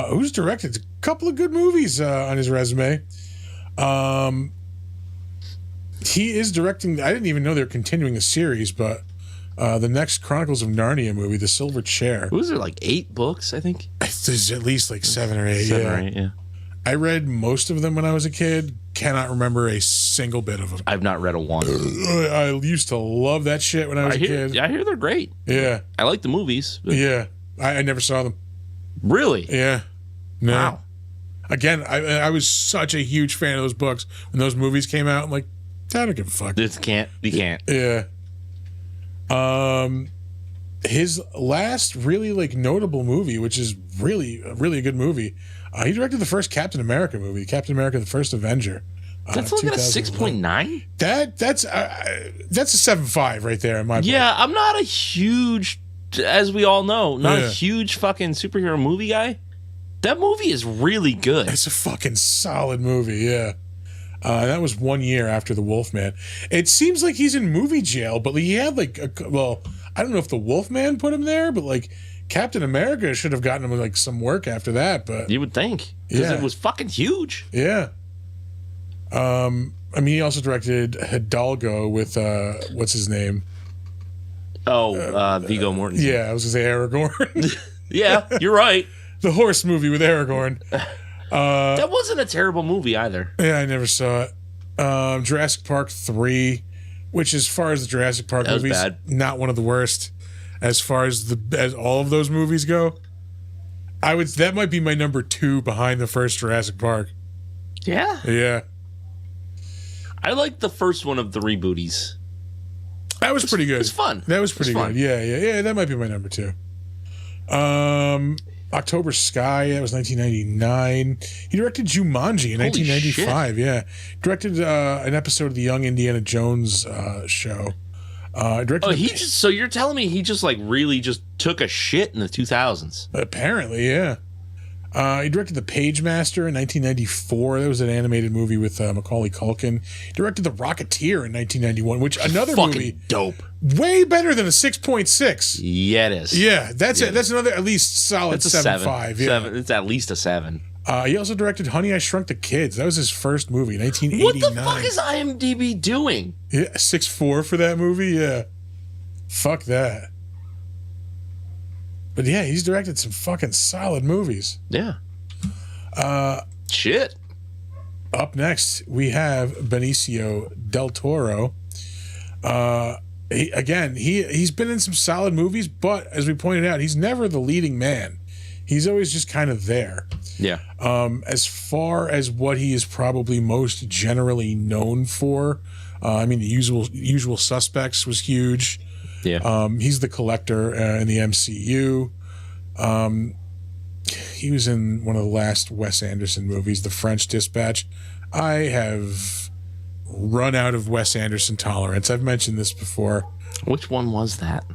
who's directed a couple of good movies on his resume. He is directing. I didn't even know they were continuing a series, but the next Chronicles of Narnia movie, The Silver Chair. Was there like 8 books? I think There's at least like 7 or 8. 7 or 8. Yeah. I read most of them when I was a kid. Cannot remember a single bit of them. I've not read a one. I used to love that shit when I was a kid. I hear they're great. Yeah. I like the movies. But... Yeah. I never saw them. Really? Yeah. No. Wow. Again, I was such a huge fan of those books. When those movies came out, I'm like, I don't give a fuck. You can't. Yeah. His last really like notable movie, which is really a good movie, he directed the first Captain America movie, Captain America: The First Avenger. That's like a 6.9. That's a 7.5 right there in my book. Yeah, I'm not a huge, as we all know, a huge fucking superhero movie guy. That movie is really good. It's a fucking solid movie. Yeah. That was 1 year after The Wolfman. It seems like he's in movie jail, but he had like, I don't know if The Wolfman put him there, but like Captain America should have gotten him like some work after that. But you would think, because it was fucking huge. Yeah. I mean, he also directed Hidalgo with what's his name? Oh, Viggo Mortensen. Yeah, I was gonna say Aragorn. Yeah, you're right. The horse movie with Aragorn. That wasn't a terrible movie either. Yeah, I never saw it. Jurassic Park 3, which as far as the Jurassic Park movies, bad. Not one of the worst as far as all of those movies go. That might be my number 2 behind the first Jurassic Park. Yeah. Yeah. I liked the first one of the rebooties. That was pretty good. It was fun. That was pretty good. Yeah. That might be my number 2. October Sky, that was 1999. He directed Jumanji in 1995. Shit. Yeah, directed an episode of the Young Indiana Jones show. Directed so you're telling me he just like really just took a shit in the 2000s? Apparently, yeah. He directed The Pagemaster in 1994. That was an animated movie with Macaulay Culkin. He directed The Rocketeer in 1991, which another fucking movie dope, way better than a 6.6. Yeah, it is. Yeah, that's it. That's another at least solid 7.5. Yeah, it's at least a 7. He also directed Honey, I Shrunk the Kids. That was his first movie, 1989. What the fuck is IMDb doing? Yeah, 6.4 for that movie. Yeah, fuck that. But yeah, he's directed some fucking solid movies. Yeah. Shit. Up next, we have Benicio Del Toro. He's been in some solid movies, but as we pointed out, he's never the leading man. He's always just kind of there. Yeah. As far as what he is probably most generally known for, the Usual Suspects was huge. Yeah. He's the Collector in the MCU. He was in one of the last Wes Anderson movies, The French Dispatch. I have run out of Wes Anderson tolerance. I've mentioned this before. Which one was that?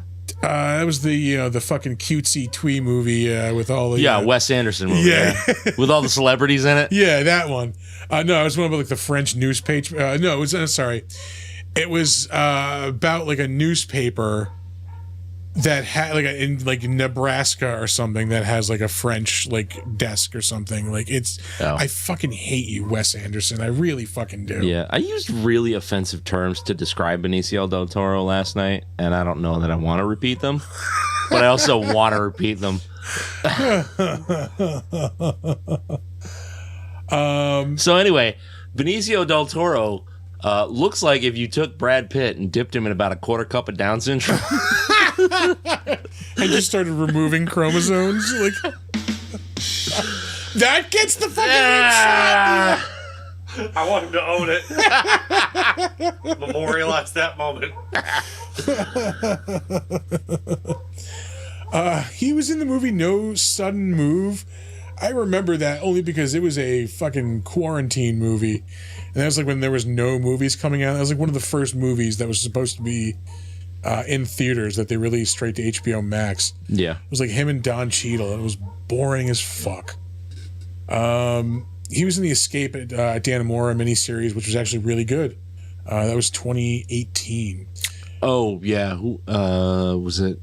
That was the fucking cutesy twee movie with all the Wes Anderson movie. Yeah, with all the celebrities in it. Yeah, that one. No, it was one about like the French newspaper. No, it was sorry. It was about like a newspaper that had like in like Nebraska or something that has like a French like desk or something. Like I fucking hate you, Wes Anderson. I really fucking do. Yeah, I used really offensive terms to describe Benicio Del Toro last night, and I don't know that I want to repeat them, but I also want to repeat them. So anyway, Benicio Del Toro looks like if you took Brad Pitt and dipped him in about a quarter cup of Down syndrome and just started removing chromosomes, like that gets the fucking shot. I want him to own it. Memorialize that moment. He was in the movie No Sudden Move. I remember that only because it was a fucking quarantine movie. And that was like when there was no movies coming out. That was like one of the first movies that was supposed to be in theaters that they released straight to HBO Max. Yeah. It was like him and Don Cheadle, and it was boring as fuck. He was in the Escape at Dannemora miniseries, which was actually really good. That was 2018. Oh, yeah. Who was it?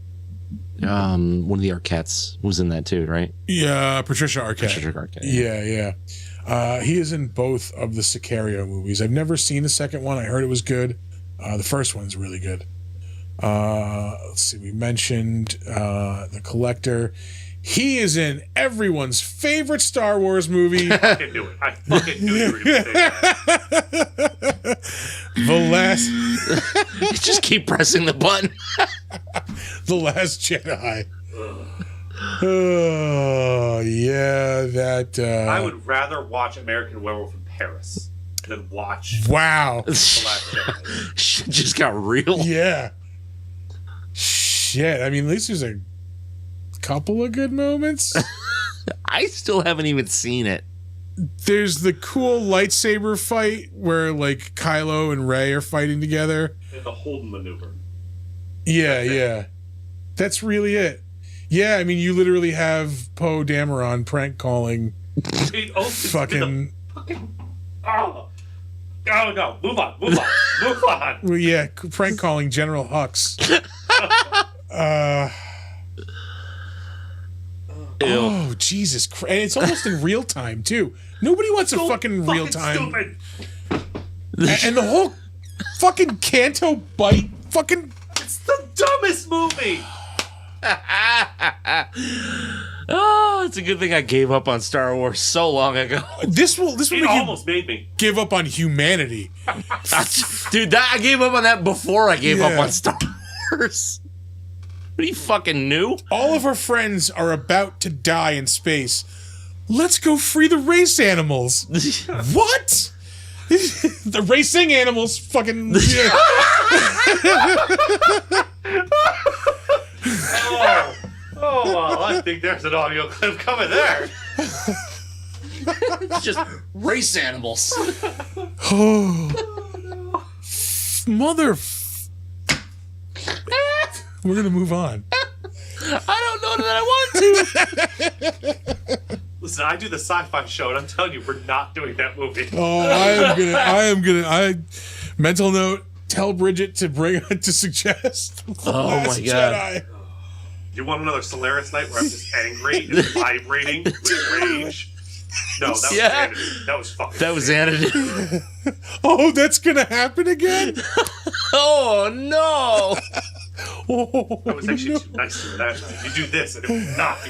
One of the Arquettes was in that too, right? Yeah, Patricia Arquette. Yeah. He is in both of the Sicario movies. I've never seen the second one. I heard it was good. The first one's really good. Let's see. We mentioned The Collector. He is in everyone's favorite Star Wars movie. I fucking knew it. I fucking knew you were going to say that. The Last... Just keep pressing the button. The Last Jedi. Oh, yeah, that... I would rather watch American Werewolf in Paris than watch Wow. The Last Jedi. Shit just got real. Yeah. Shit. I mean, at least there's a couple of good moments. I still haven't even seen it. There's the cool lightsaber fight where like Kylo and Rey are fighting together. And the Holden maneuver. Yeah. That's really it. Yeah, I mean, you literally have Poe Dameron prank calling fucking... Oh, no. Move on. Well, yeah, prank calling General Hux. Oh, Jesus Christ. And it's almost in real time, too. Nobody wants a fucking real time. Stupid. And the whole fucking Canto bite fucking... It's the dumbest movie. Oh, it's a good thing I gave up on Star Wars so long ago. This will It almost made me give up on humanity. Dude, I gave up on that before I gave up on Star Wars. What, are you fucking new? All of our friends are about to die in space. Let's go free the race animals. What? The racing animals fucking... Yeah. well, I think there's an audio clip coming there. It's just race animals. Oh. Mother... We're gonna move on. I don't know that I want to. Listen, I do the sci-fi show, and I'm telling you, we're not doing that movie. Oh, I am gonna. Mental note: tell Bridget to suggest. Oh my God! Jedi. You want another Solaris night where I'm just angry and vibrating with rage? No, that was Xanadu. That was fucking. That was Xanadu. Oh, that's gonna happen again. Oh no! Oh, I was actually too nice to that night. You do this, and it will not be.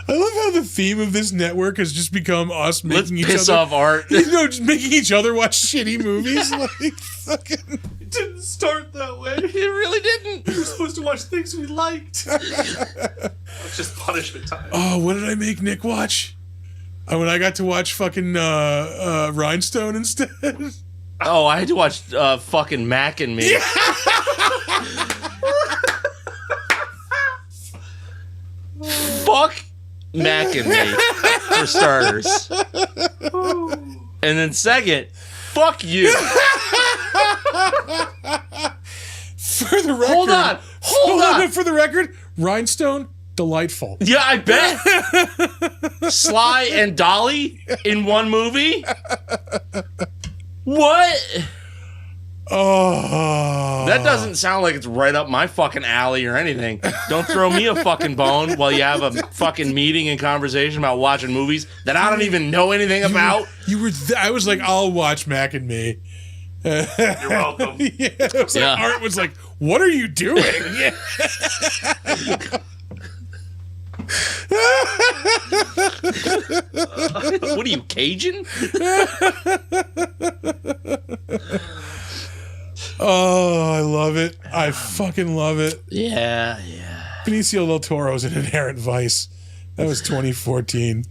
I love how the theme of this network has just become us making each piss other off Art. just making each other watch shitty movies. Like fucking. It didn't start that way. It really didn't. We were supposed to watch things we liked. It's just punishment time. Oh, what did I make Nick watch? When I got to watch fucking Rhinestone instead. Oh, I had to watch fucking Mac and Me. Fuck Mac and Me, for starters. And then second, fuck you. For the record. Hold on. For the record, Rhinestone, delightful. Yeah, I bet. Sly and Dolly in one movie? What? Oh. That doesn't sound like it's right up my fucking alley or anything. Don't throw me a fucking bone while you have a fucking meeting and conversation about watching movies that I don't even know anything about. I was like, I'll watch Mac and Me. You're welcome. Yeah, Art was like, what are you doing? Yeah. What are you, Cajun? Oh, I love it. I fucking love it. Yeah. Benicio Del Toro's in Inherent Vice. That was 2014.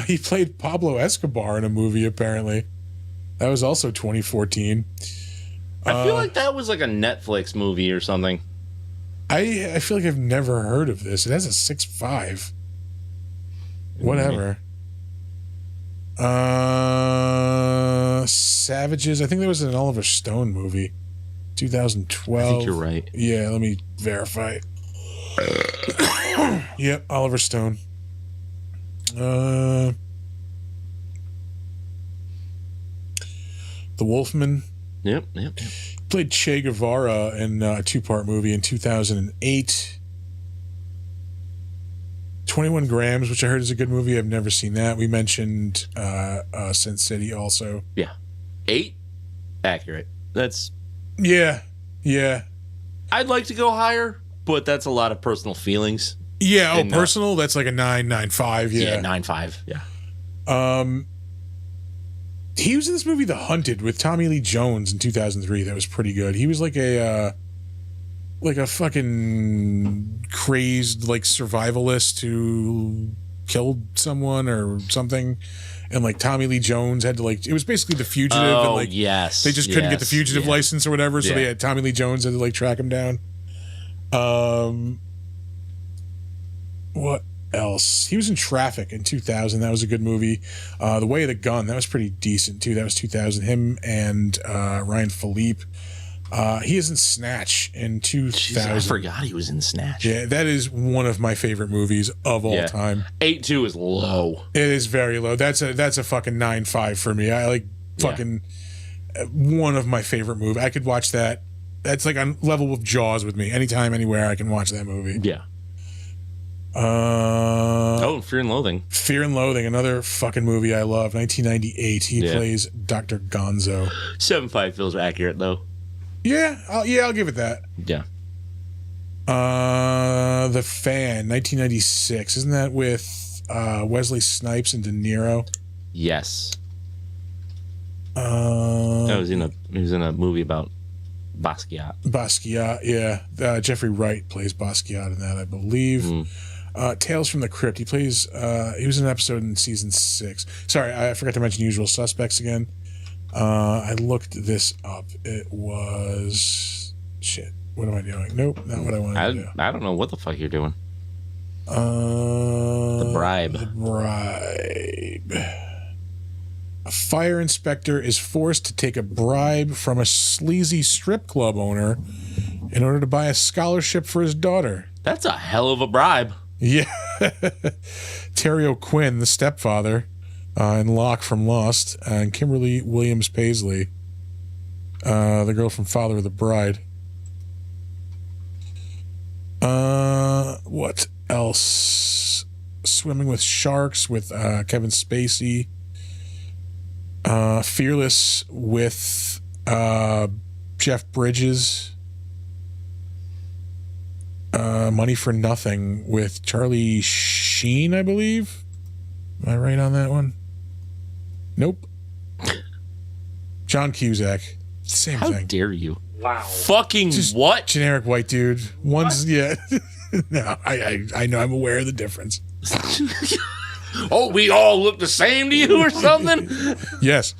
He played Pablo Escobar in a movie, apparently. That was also 2014. I feel like that was like a Netflix movie or something. I feel like I've never heard of this. It has a 6.5. Whatever. Savages. I think there was an Oliver Stone movie. 2012. I think you're right. Yeah, let me verify. Yep, Oliver Stone. The Wolfman. Yep. Played Che Guevara in a 2-part movie in 2008. 21 Grams, which I heard is a good movie. I've never seen that. We mentioned Sin City also. Yeah. 8? Accurate. That's... Yeah. I'd like to go higher, but that's a lot of personal feelings. Yeah, and personal? That's like a 9.95. Yeah, 9.5. Yeah. He was in this movie The Hunted with Tommy Lee Jones in 2003. That was pretty good. He was like a fucking crazed like survivalist who killed someone or something, and like Tommy Lee Jones had to like, it was basically The Fugitive, and like yes, they just couldn't get the fugitive license or whatever, so they had Tommy Lee Jones had to like track him down. What else? He was in Traffic in 2000. That was a good movie. The Way of the Gun, that was pretty decent too. That was 2000. Him and Ryan Philippe. He is in Snatch in 2000. Jeez, I forgot he was in Snatch. Yeah, that is one of my favorite movies of all time. 8.2 is low. It is very low. That's a fucking 9.5 for me. I like fucking one of my favorite movies. I could watch that. That's like on level with Jaws with me. Anytime, anywhere, I can watch that movie. Yeah. Fear and Loathing. Fear and Loathing, another fucking movie I love. 1998. He plays Dr. Gonzo. 7.5 feels accurate though. Yeah, I'll give it that. Yeah. The Fan, 1996. Isn't that with Wesley Snipes and De Niro? Yes. He was in a movie about Basquiat. Basquiat, yeah. Jeffrey Wright plays Basquiat in that, I believe. Tales from the Crypt. He was in an episode in season 6. Sorry, I forgot to mention Usual Suspects again. I looked this up. It was... Shit. What am I doing? Nope, not what I wanted to do. I don't know what the fuck you're doing. The Bribe. The Bribe. A fire inspector is forced to take a bribe from a sleazy strip club owner in order to buy a scholarship for his daughter. That's a hell of a bribe. Yeah. Terry O'Quinn, the stepfather, and Locke from Lost, and Kimberly Williams Paisley, the girl from Father of the Bride. What else? Swimming with Sharks with Kevin Spacey. Fearless with Jeff Bridges. Money for Nothing with Charlie Sheen, I believe. Am I right on that one? Nope. John Cusack. Same How thing. dare you? Wow. Fucking Just what? Generic white dude. One's, yeah. No, I know. I'm aware of the difference. Oh, we all look the same to you or something? Yes.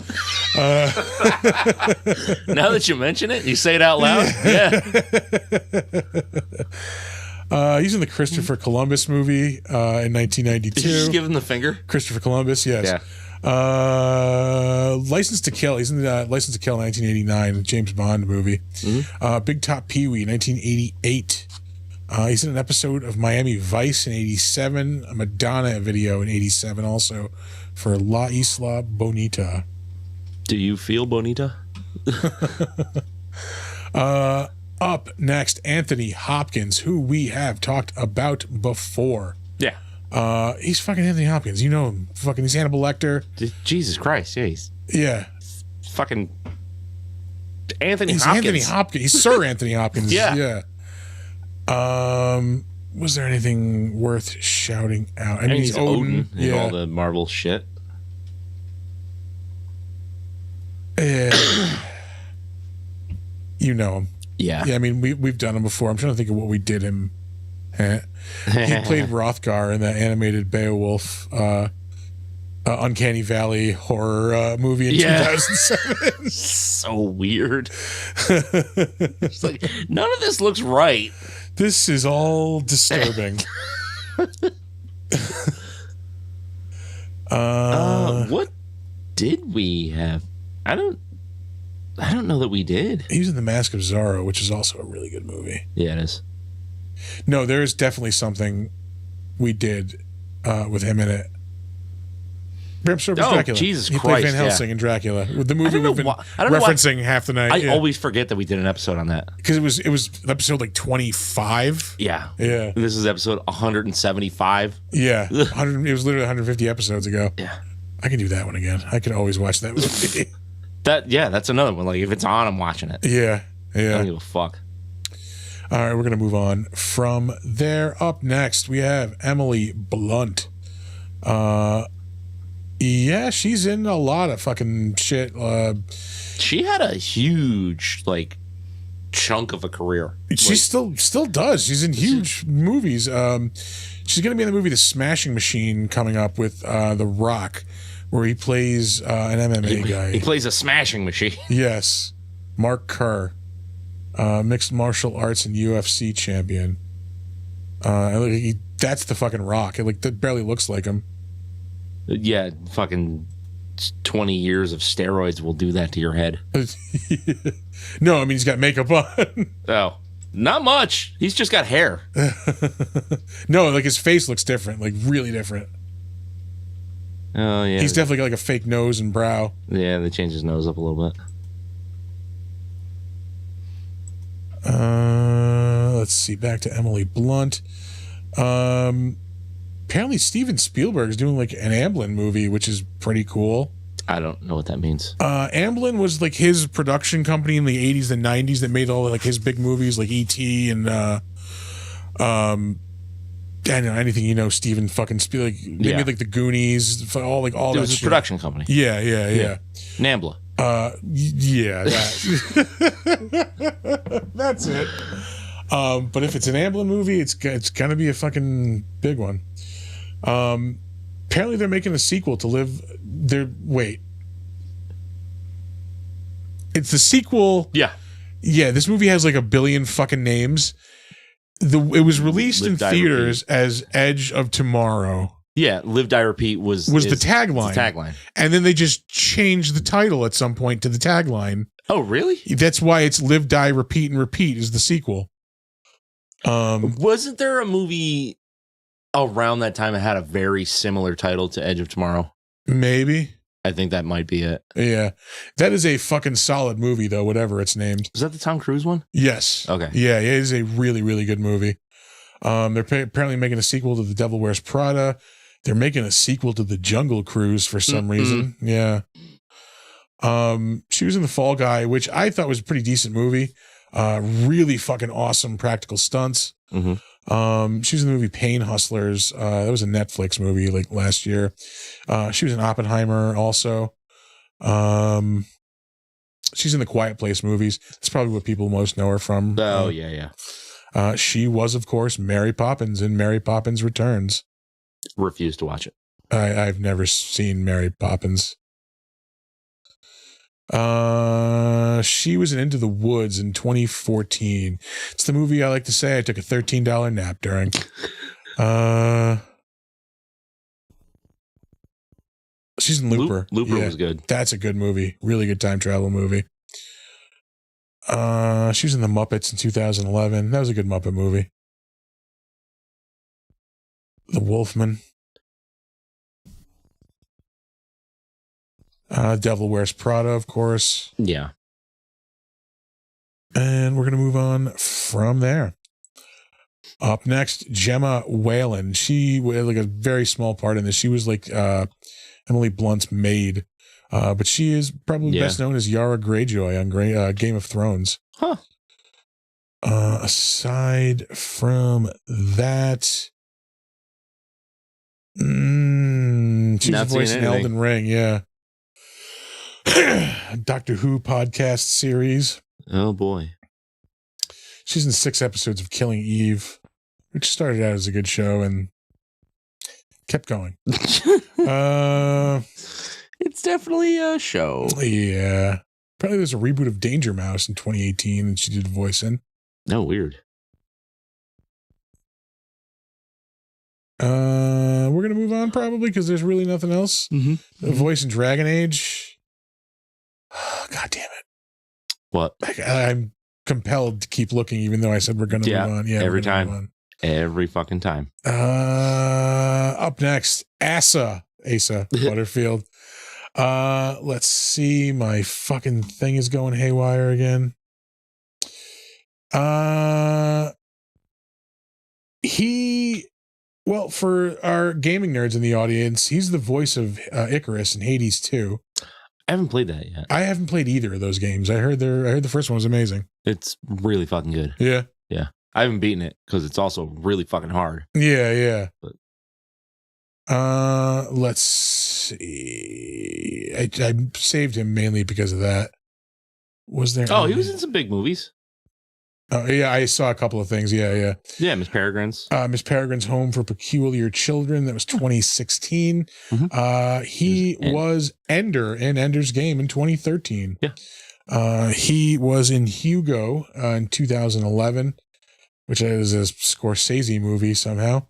Now that you mention it, you say it out loud? Yeah. He's in the Christopher Columbus movie in 1992. Did you just give him the finger? Christopher Columbus, yes. Yeah. License to Kill. He's in the License to Kill 1989, the James Bond movie. Mm-hmm. Big Top Pee-wee 1988. He's in an episode of Miami Vice in 87, a Madonna video in 87 also for La Isla Bonita. Do you feel bonita? Up next, Anthony Hopkins, who we have talked about before. Yeah. He's fucking Anthony Hopkins. You know him. Fucking, he's Hannibal Lecter. Jesus Christ, yeah, he's He's fucking Anthony Hopkins. Anthony Hopkins. He's Sir Anthony Hopkins. Yeah. Was there anything worth shouting out? I mean, he's Odin and all the Marvel shit. You know him. Yeah. Yeah, I mean, we've done him before. I'm trying to think of what we did him. He played Hrothgar in the animated Beowulf Uncanny Valley horror movie in 2007. So weird. It's like, none of this looks right. This is all disturbing. What did we have? I don't know that we did. He was in The Mask of Zorro, which is also a really good movie. Yeah, it is. No, there is definitely something we did with him in it. Bram Stoker's Dracula. Jesus he Christ! Played Van Helsing in Dracula. With the movie we've been referencing half the night. I always forget that we did an episode on that because it was episode like 25. Yeah. This is episode 175. Yeah, 100. It was literally 150 episodes ago. Yeah, I can do that one again. I could always watch that movie. That's another one. Like if it's on, I'm watching it. Yeah. I don't give a fuck. All right, we're gonna move on from there. Up next, we have Emily Blunt. Yeah, she's in a lot of fucking shit. She had a huge chunk of a career. She still does. She's in huge movies. She's gonna be in the movie The Smashing Machine coming up with The Rock, where he plays an MMA guy. He plays a smashing machine. Yes, Mark Kerr, mixed martial arts and UFC champion. That's the fucking Rock. That barely looks like him. Yeah, fucking 20 years of steroids will do that to your head. No, I mean, he's got makeup on. Oh, not much. He's just got hair. No, his face looks different, really different. Oh, yeah. He's definitely got a fake nose and brow. Yeah, they changed his nose up a little bit. Let's see, back to Emily Blunt. Apparently Steven Spielberg is doing an Amblin movie, which is pretty cool. I don't know what that means. Amblin was his production company in the 80s and 90s that made all his big movies like E.T. and anything Steven fucking Spielberg. They made the Goonies, all that. It was a production company. Yeah. Nambla. Yeah, that's it. But if it's an Amblin movie, it's gonna be a fucking big one. Apparently they're making a sequel to it's the sequel. Yeah, this movie has 1 billion fucking names. It was released in theaters as Edge of Tomorrow. Yeah, Live, Die, Repeat was the tagline. The tagline. And then they just changed the title at some point to the tagline. Oh, really? That's why it's Live, Die, Repeat, and Repeat is the sequel. Wasn't there a movie around that time that had a very similar title to Edge of Tomorrow? Maybe. I think that might be it. Yeah. That is a fucking solid movie, though, whatever it's named. Is that the Tom Cruise one? Yes. Okay. Yeah, it is a really, really good movie. They're apparently making a sequel to The Devil Wears Prada. They're making a sequel to The Jungle Cruise for some reason. Yeah. She was in The Fall Guy, which I thought was a pretty decent movie. Really fucking awesome practical stunts. Mm-hmm. She was in the movie Pain Hustlers. That was a Netflix movie like last year. She was in Oppenheimer also. She's in the Quiet Place movies. That's probably what people most know her from. Oh, yeah. She was, of course, Mary Poppins in Mary Poppins Returns. Refuse to watch it. I've never seen Mary Poppins. She was in Into the Woods in 2014. It's the movie I like to say I took a $13 nap during. She's in Looper. Looper was good. That's a good movie. Really good time travel movie. She was in The Muppets in 2011. That was a good Muppet movie. The Wolfman. Devil Wears Prada, of course. Yeah. And we're going to move on from there. Up next, Gemma Whalen. She had like a very small part in this. She was like Emily Blunt's maid. But she is probably best known as Yara Greyjoy on Game of Thrones. Huh. Aside from that, she's a voice in Elden Ring, yeah. Doctor Who podcast series. Oh, boy. She's in 6 episodes of Killing Eve, which started out as a good show and kept going. It's definitely a show. Yeah. Apparently there's a reboot of Danger Mouse in 2018 and she did a voice in. No, weird. We're going to move on probably because there's really nothing else. Mm-hmm. A voice in Dragon Age. God damn it. What? I'm compelled to keep looking even though I said we're going to move on. Yeah, every time. Every fucking time. Up next, Asa Butterfield. Let's see. My fucking thing is going haywire again. For our gaming nerds in the audience, he's the voice of Icarus in Hades 2. I haven't played that yet. I haven't played either of those games. I heard the first one was amazing. It's really fucking good. Yeah. Yeah. I haven't beaten it because it's also really fucking hard. Yeah. But let's see. I saved him mainly because of that. Was there? Oh, he was in some big movies. Oh, yeah, I saw a couple of things. Yeah. Yeah, Miss Peregrine's. Miss Peregrine's Home for Peculiar Children. That was 2016. Mm-hmm. He was Ender in Ender's Game in 2013. Yeah. He was in Hugo in 2011, which is a Scorsese movie somehow.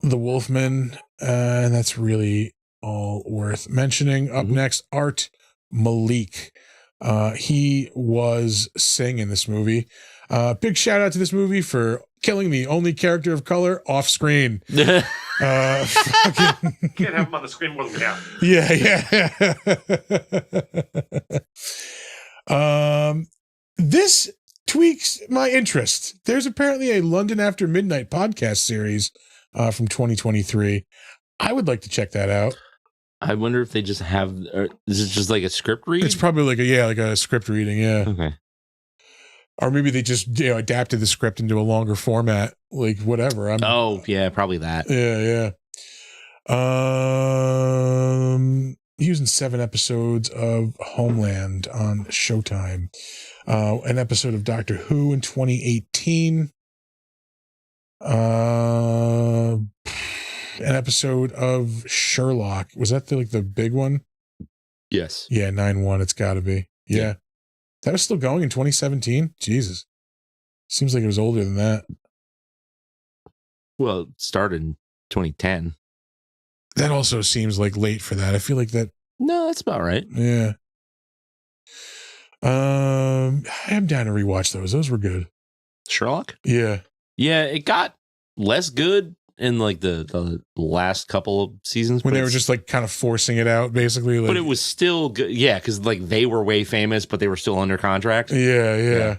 The Wolfman, and that's really all worth mentioning. Up next, Art Malik. He was Sing in this movie. Big shout out to this movie for killing the only character of color off screen. Can't have him on the screen more than we have. Yeah. This tweaks my interest. There's apparently a London After Midnight podcast series from 2023. I would like to check that out. I wonder if they just have, is it just like a script read? It's probably like a script reading. Yeah. Okay. Or maybe they just adapted the script into a longer format, like whatever. Yeah, probably that. Yeah. He was in 7 episodes of Homeland on Showtime. An episode of Doctor Who in 2018. An episode of Sherlock. Was that the big one? Yes. Yeah, 9/1. It's got to be. Yeah. That was still going in 2017? Jesus. Seems like it was older than that. Well, it started in 2010. That also seems like late for that. I feel like that. No, that's about right. Yeah. I'm down to rewatch those. Those were good. Sherlock? Yeah. Yeah, it got less good in like the last couple of seasons. When they were just like kind of forcing it out, basically. Like, but it was still good. Yeah, because like they were way famous, but they were still under contract. Yeah.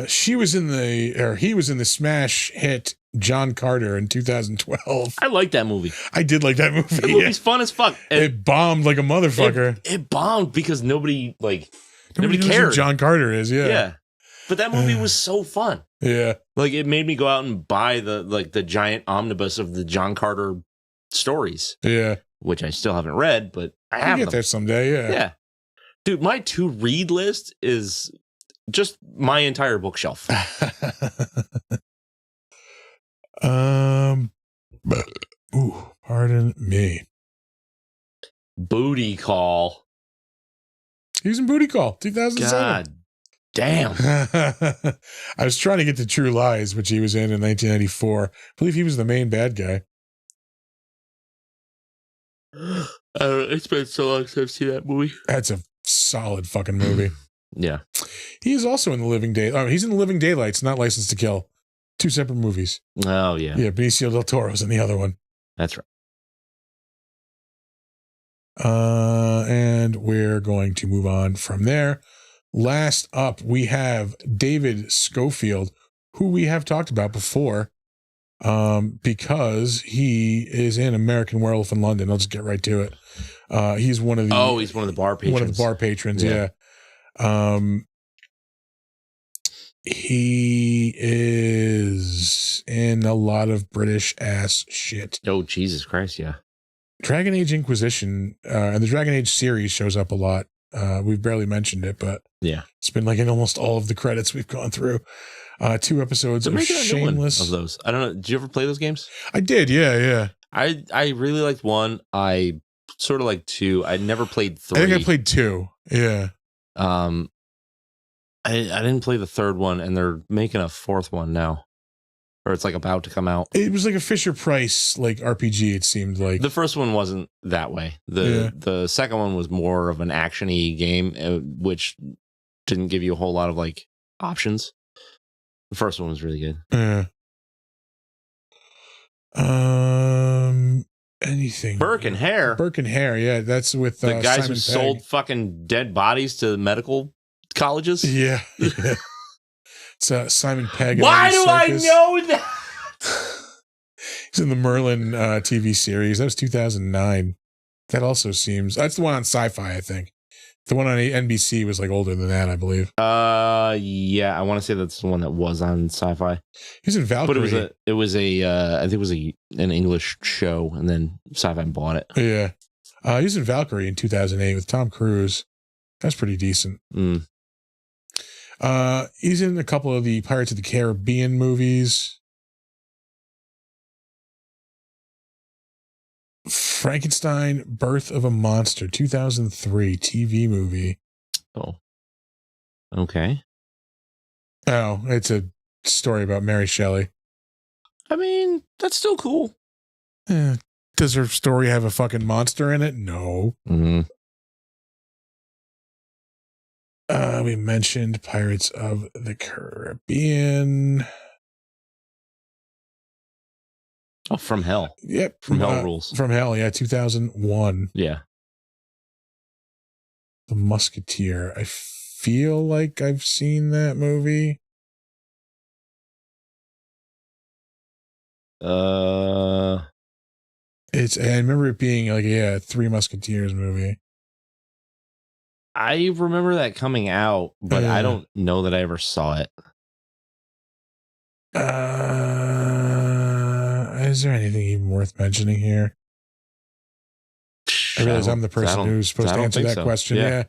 He was in the smash hit John Carter in 2012. I like that movie. I did like that movie. That movie's fun as fuck. It bombed like a motherfucker. It bombed because nobody knows cared. who John Carter is, yeah. But that movie was so fun. Yeah. Like it made me go out and buy the giant omnibus of the John Carter stories. Yeah. Which I still haven't read, but I have I'll get them. there someday, yeah. Yeah. Dude, my to read list is just my entire bookshelf. Pardon me. Booty Call. He was in Booty Call, 2007. God damn. I was trying to get to True Lies, which he was in 1994. I believe he was the main bad guy. It's been so long since I've seen that movie. That's a solid fucking movie. Yeah. He is also in The Living Day. Oh, he's in The Living Daylights, not Licensed to Kill. 2 separate movies. Oh, yeah. Yeah, Benicio Del Toro's in the other one. That's right. And we're going to move on from there. Last up, we have David Schofield, who we have talked about before, because he is in American Werewolf in London. I'll just get right to it. He's one of the he's one of the bar patrons. One of the bar patrons, yeah. He is in a lot of British ass shit. Oh, Jesus Christ, yeah. Dragon Age Inquisition, and the Dragon Age series shows up a lot. We've barely mentioned it, but yeah, it's been like in almost all of the credits we've gone through. 2 episodes of Shameless. Of those, I don't know. Did you ever play those games? I did, yeah. I really liked 1. I sort of liked 2. I never played 3. I think I played 2. Yeah. I didn't play the 3rd one, and they're making a 4th one now. Or it's like about to come out. It was like a Fisher Price like RPG, it seemed like. The first one wasn't that way. The second one was more of an action-y game, which didn't give you a whole lot of like options. The first one was really good. Yeah. Anything. Burke and Hare, yeah. That's with the guys Simon who Pegg. sold fucking dead bodies to medical colleges. Yeah. It's Simon Pegg. Why do I know that? He's in the Merlin TV series. That was 2009. That also seems... That's the one on Sci-Fi, I think. The one on NBC was like older than that, I believe. Yeah, I want to say that's the one that was on Sci-Fi. He's in Valkyrie. But I think it was an English show, and then Sci-Fi bought it. Yeah. He's in Valkyrie in 2008 with Tom Cruise. That's pretty decent. He's in a couple of the Pirates of the Caribbean movies. Frankenstein, Birth of a Monster, 2003 TV movie. Oh. Okay. Oh, it's a story about Mary Shelley. I mean, that's still cool. Does her story have a fucking monster in it? No. Mm-hmm. We mentioned Pirates of the Caribbean. Oh, From Hell. Yep. From Hell rules. From Hell, yeah, 2001. Yeah. The Musketeer. I feel like I've seen that movie. I remember it being like, yeah, Three Musketeers movie. I remember that coming out, but I don't know that I ever saw it. Is there anything even worth mentioning here? I realize I'm the person who's supposed to answer that question. Yeah.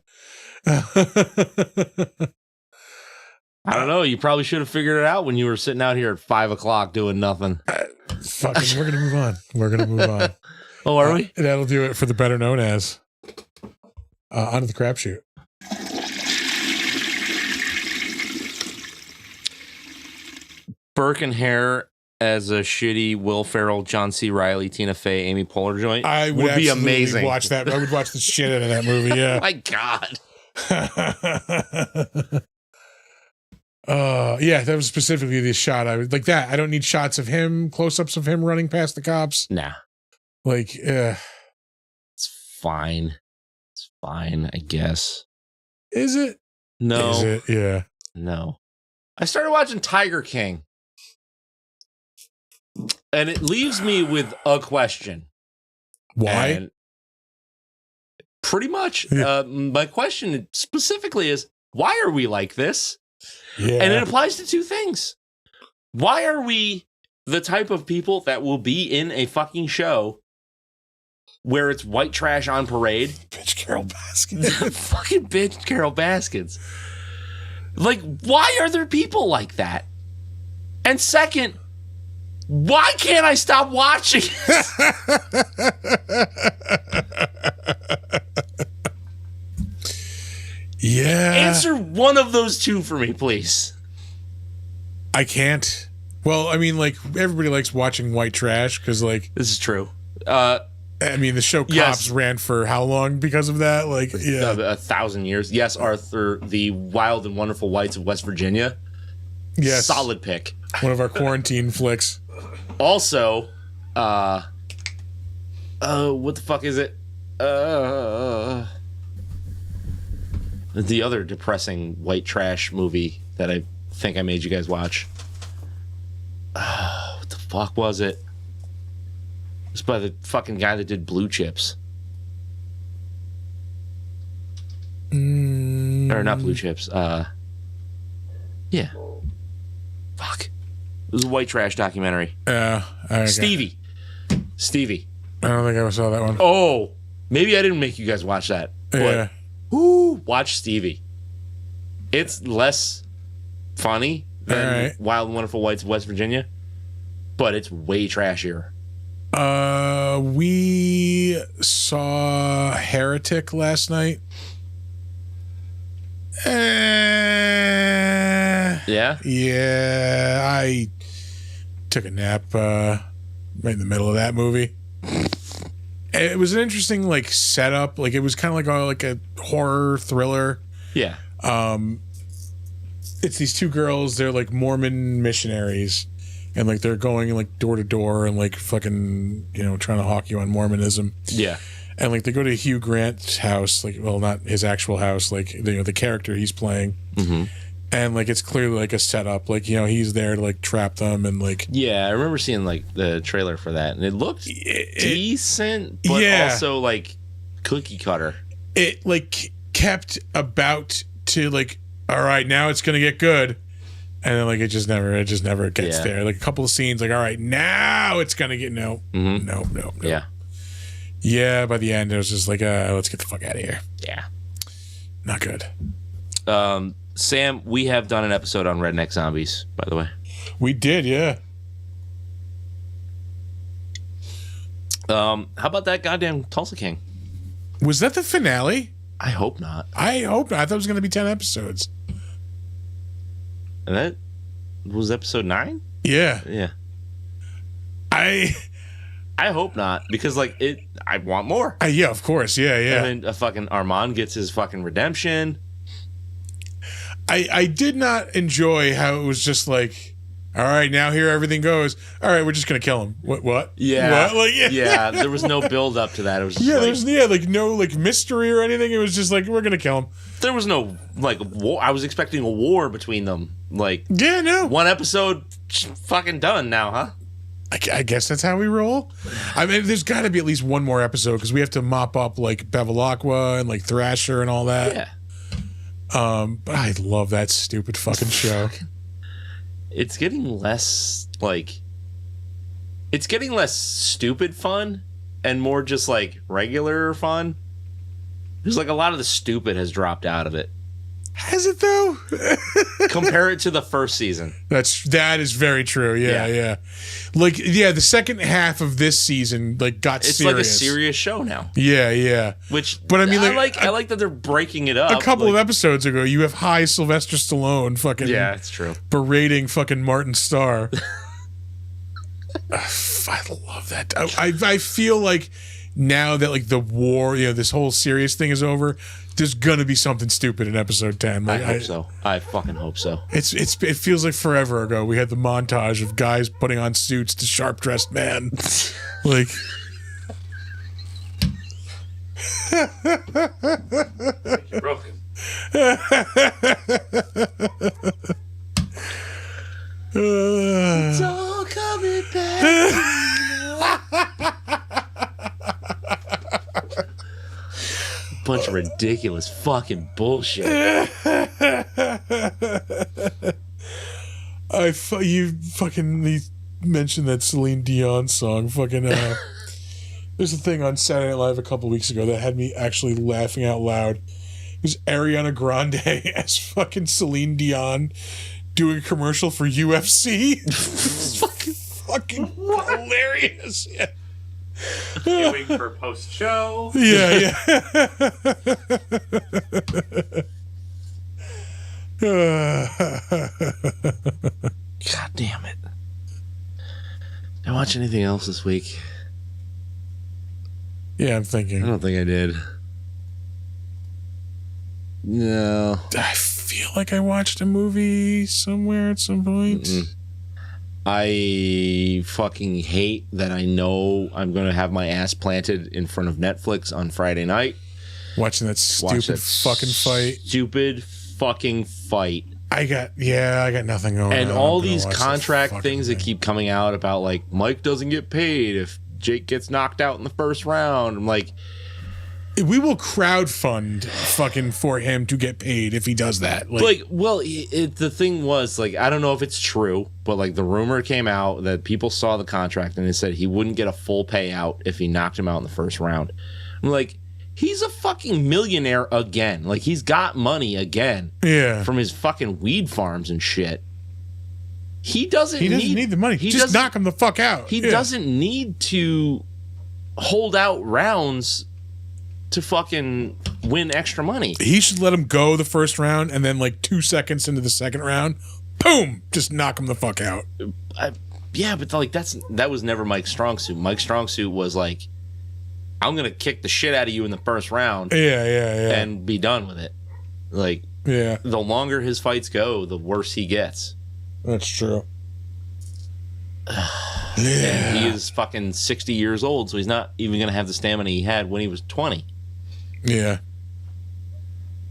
I don't know. You probably should have figured it out when you were sitting out here at 5 o'clock doing nothing. Fucking, we're going to move on. Oh, are we? That'll do it for the better known as. Onto the crapshoot. Burke and Hare as a shitty Will Ferrell, John C. Reilly, Tina Fey, Amy Poehler joint would be amazing. Watch that. I would watch the shit out of that movie. Yeah. My God. Yeah, that was specifically the shot. I was like that. I don't need shots of him, close-ups of him running past the cops. Nah. Like, it's fine. It's fine, I guess. Is it? No. Is it? Yeah. No. I started watching Tiger King. And it leaves me with a question. Why? And pretty much. My question specifically is, why are we like this? Yeah. And it applies to two things. Why are we the type of people that will be in a fucking show where it's white trash on parade? Bitch Carol Baskins. Fucking bitch Carol Baskins. Like, why are there people like that? And second, why can't I stop watching this? Yeah. Answer one of those two for me, please. I can't. Well, I mean, like, everybody likes watching white trash because, like... This is true. I mean, the show Cops ran for how long because of that? Like, yeah. 1,000 years. Yes, Arthur, the Wild and Wonderful Whites of West Virginia. Yes. Solid pick. One of our quarantine flicks. Also, what the fuck is it? The other depressing white trash movie that I think I made you guys watch. What the fuck was it? It's by the fucking guy that did Blue Chips. Or not Blue Chips. Yeah. Fuck. It was a white trash documentary. Yeah. Stevie. I don't think I saw that one. Oh, maybe I didn't make you guys watch that. Yeah. Watch Stevie. It's less funny than Wild and Wonderful Whites of West Virginia, but it's way trashier. We saw Heretic last night. Yeah? Yeah, I took a nap right in the middle of that movie. It was an interesting, like, setup. Like, it was kind of like a horror thriller. Yeah. It's these two girls. They're, like, Mormon missionaries. And, like, they're going, like, door to door and, like, fucking, you know, trying to hawk you on Mormonism. Yeah. And, like, they go to Hugh Grant's house. Like, well, not his actual house. Like, you know, the character he's playing. Mm-hmm. And, like, it's clearly, like, a setup. Like, you know, he's there to, like, trap them and, like... Yeah, I remember seeing, like, the trailer for that. And it looked decent, but also, like, cookie cutter. It, like, kept about to, like, all right, now it's going to get good. And then, like, it just never gets there. Like, a couple of scenes, like, all right, now it's going to get... No. Yeah. Yeah, by the end, it was just like, let's get the fuck out of here. Yeah. Not good. Sam, we have done an episode on redneck zombies, by the way. We did, yeah. How about that goddamn Tulsa King? Was that the finale? I hope not. I thought it was going to be 10 episodes. And that was episode 9? Yeah. Yeah. I hope not, because, like, I want more. Yeah, of course. Yeah. And then fucking Armand gets his fucking redemption. I did not enjoy how it was just like, all right, now here everything goes. All right, we're just gonna kill him. What? Yeah. What? Like, yeah. There was no build up to that. It was just there's like no like mystery or anything. It was just like, we're gonna kill him. There was no like war. I was expecting a war between them. Like, yeah, no. One episode, fucking done now, huh? I guess that's how we roll. I mean, there's got to be at least one more episode because we have to mop up like Bevilacqua and like Thrasher and all that. Yeah. But I love that stupid fucking show. It's getting less stupid fun and more just like regular fun. There's like a lot of the stupid has dropped out of it. Has it though? Compare it to the first season. That is very true. Yeah. Like, the second half of this season got serious. It's like a serious show now. Yeah. But I mean, I like that they're breaking it up. A couple of episodes ago, you have high Sylvester Stallone fucking it's true. Berating fucking Martin Starr. I love that. I feel like now that the war, this whole serious thing is over, there's gonna be something stupid in episode 10. I hope so. I fucking hope so. It feels like forever ago we had the montage of guys putting on suits to sharp dressed man. You're broken. It's all coming back. Bunch of ridiculous fucking bullshit. You mentioned that Celine Dion song. There's a thing on Saturday Night Live a couple weeks ago that had me actually laughing out loud. It was Ariana Grande as fucking Celine Dion doing a commercial for UFC. It's fucking hilarious. Yeah. Queuing for post show. Yeah. God damn it. Did I watch anything else this week? Yeah, I'm thinking. I don't think I did. No. I feel like I watched a movie somewhere at some point. I fucking hate that I know I'm going to have my ass planted in front of Netflix on Friday night. Watching that stupid fucking fight. Stupid fucking fight. I got nothing going on. And all these contract things that keep coming out about Mike doesn't get paid if Jake gets knocked out in the first round. I'm like, we will crowdfund fucking for him to get paid if he does that. The thing was, I don't know if it's true, but the rumor came out that people saw the contract and they said he wouldn't get a full payout if he knocked him out in the first round. I'm like, he's a fucking millionaire again. He's got money again. Yeah. From his fucking weed farms and shit. He doesn't need the money. Just knock him the fuck out. He doesn't need to hold out rounds to fucking win extra money. He should let him go the first round, and then 2 seconds into the second round, boom, just knock him the fuck out. Yeah, but that was never Mike's strong suit. Mike's strong suit was I'm gonna kick the shit out of you in the first round. Yeah. And be done with it. The longer his fights go, the worse he gets. That's true. And he is fucking 60 years old, so he's not even gonna have the stamina he had when he was 20. Yeah.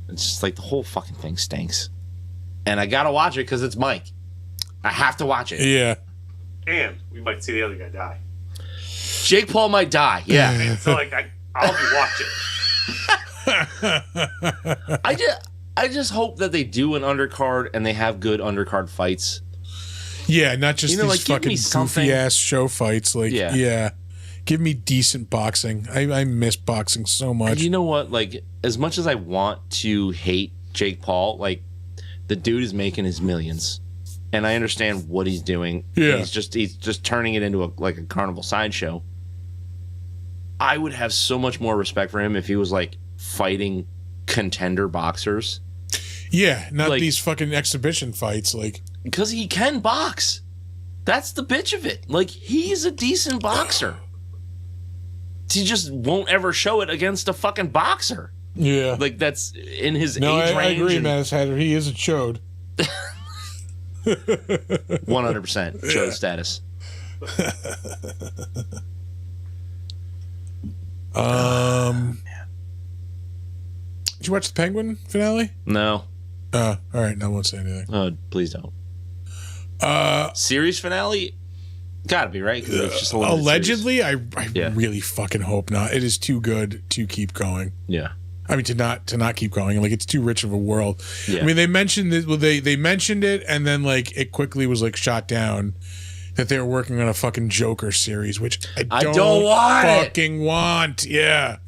It's just the whole fucking thing stinks. And I gotta watch it because it's Mike. I have to watch it. Yeah. And we might see the other guy die. Jake Paul might die. Yeah. And so I'll be watching. I just hope that they do an undercard and they have good undercard fights. Yeah, not just these fucking goofy ass show fights. Yeah. Give me decent boxing. I miss boxing so much. And you know what? As much as I want to hate Jake Paul, the dude is making his millions. And I understand what he's doing. Yeah. He's just turning it into a carnival sideshow. I would have so much more respect for him if he was fighting contender boxers. Yeah, not these fucking exhibition fights. Because he can box. That's the bitch of it. He's a decent boxer. He just won't ever show it against a fucking boxer. Yeah. That's in his age range. I agree, man. He is a chode. 100% chode status. Did you watch the Penguin finale? No. All right. No, I won't say anything. Oh, please don't. Series finale? Gotta be, right? It's just allegedly, I really fucking hope not. It is too good to keep going. Yeah. I mean, to not keep going. It's too rich of a world. Yeah. I mean, they mentioned it. Well, they mentioned it, and then it quickly was shot down. That they were working on a fucking Joker series, which I don't want fucking want. Yeah.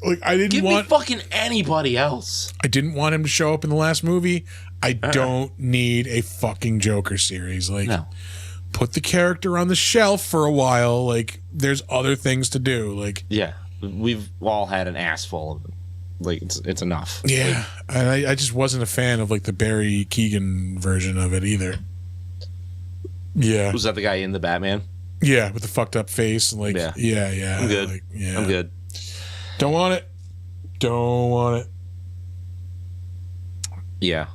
Like I didn't Give want me fucking anybody else. I didn't want him to show up in the last movie. I don't need a fucking Joker series. Like, No. put the character on the shelf for a while. Like, there's other things to do. Like, Yeah, we've all had an ass full of it. Like, it's enough. yeah, and I just wasn't a fan of like the Barry Keoghan version of it either. Yeah, Was that the guy in the Batman? yeah, with the fucked up face and like, yeah. I'm good. Like, yeah. I'm good. Don't want it. Don't want it. Yeah.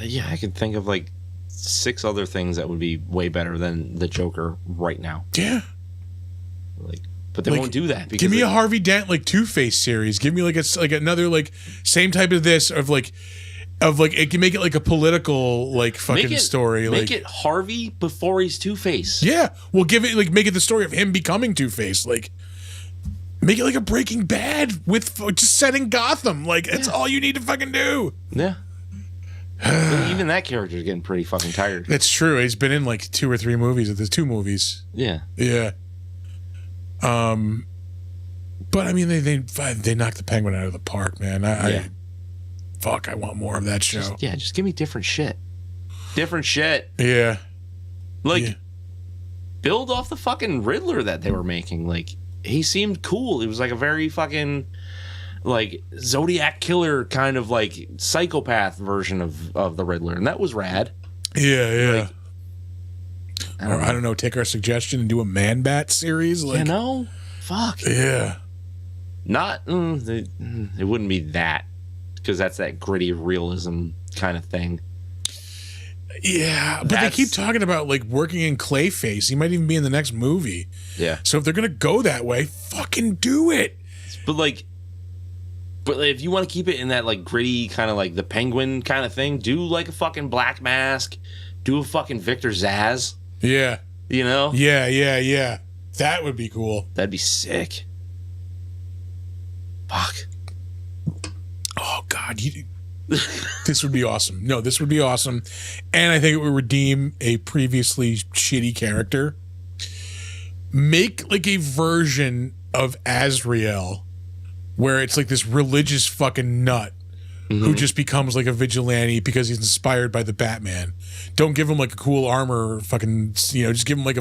Yeah, I can think of like 6 other things that would be way better than the Joker right now. Yeah. Like, but they Like, won't do that. Because Give me a like, Harvey Dent like Two-Face series. Give me like another like same type of this of like it can make it like a political like fucking story. Make Like it Harvey before he's Two-Face. yeah, well give it like make it the story of him becoming Two-Face. Like make it like a Breaking Bad with just setting Gotham. Like it's all you need to fucking do. Yeah. But even that character's getting pretty fucking tired. That's true. He's been in like 2 or 3 movies. There's 2 movies. Yeah. Yeah. But I mean, they knocked the Penguin out of the park, man. I want more of that show. Just give me different shit. Different shit. Yeah. Like, build off the fucking Riddler that they were making. Like, he seemed cool. It was like a very fucking, like, Zodiac killer kind of, like, psychopath version of the Riddler. And that was rad. Yeah. Like, I don't know, take our suggestion and do a Man-Bat series? Like, you know? Fuck. Yeah. Not, it wouldn't be that. Because that's that gritty realism kind of thing. Yeah, but they keep talking about like working in Clayface. He might even be in the next movie. Yeah. So if they're gonna go that way, fucking do it. But if you want to keep it in that like gritty kind of like the Penguin kind of thing, do like a fucking Black Mask, do a fucking Victor Zsasz. Yeah. You know? Yeah. That would be cool. That'd be sick. Fuck. Oh God, this would be awesome. No, this would be awesome, and I think it would redeem a previously shitty character. Make like a version of Azrael where it's like this religious fucking nut who just becomes like a vigilante because he's inspired by the Batman. Don't give him like a cool armor, fucking, just give him like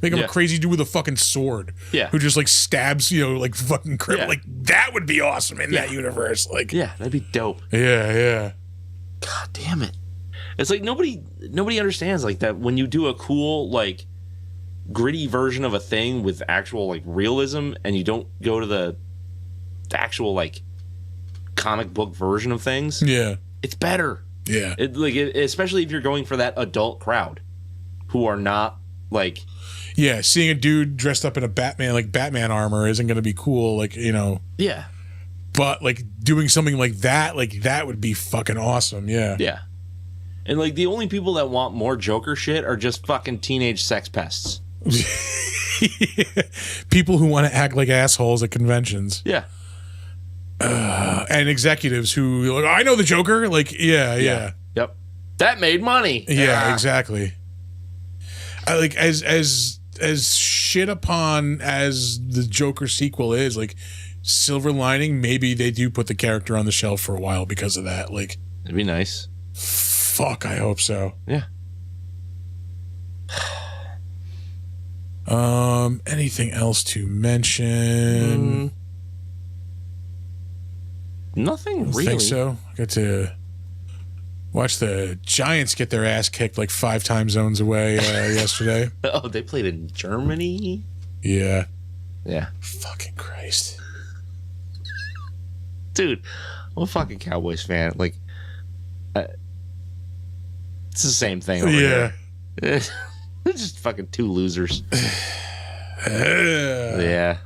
make him a crazy dude with a fucking sword. Yeah. Who just like stabs, like fucking criminal. Like that would be awesome in that universe. Like, yeah, that'd be dope. Yeah. God damn it. It's like nobody understands like that when you do a cool, like gritty version of a thing with actual like realism and you don't go to the actual like comic book version of things. Yeah. It's better. Yeah. Especially if you're going for that adult crowd who are not like. Yeah, seeing a dude dressed up in a Batman armor isn't going to be cool. Like, Yeah. But like doing something like that would be fucking awesome. Yeah. Yeah. And like the only people that want more Joker shit are just fucking teenage sex pests. People who want to act like assholes at conventions. Yeah. And executives who like, I know the Joker. Like, yeah. Yep. That made money. Yeah, exactly. I like as shit upon as the Joker sequel is, like silver lining, maybe they do put the character on the shelf for a while because of that. Like, it'd be nice. Fuck, I hope so. Yeah. Anything else to mention? Nothing really. I think so. I got to watch the Giants get their ass kicked like 5 time zones away yesterday. Oh, they played in Germany? Yeah. Yeah. Fucking Christ. Dude, I'm a fucking Cowboys fan. Like, it's the same thing over here. They're just fucking 2 losers. Yeah.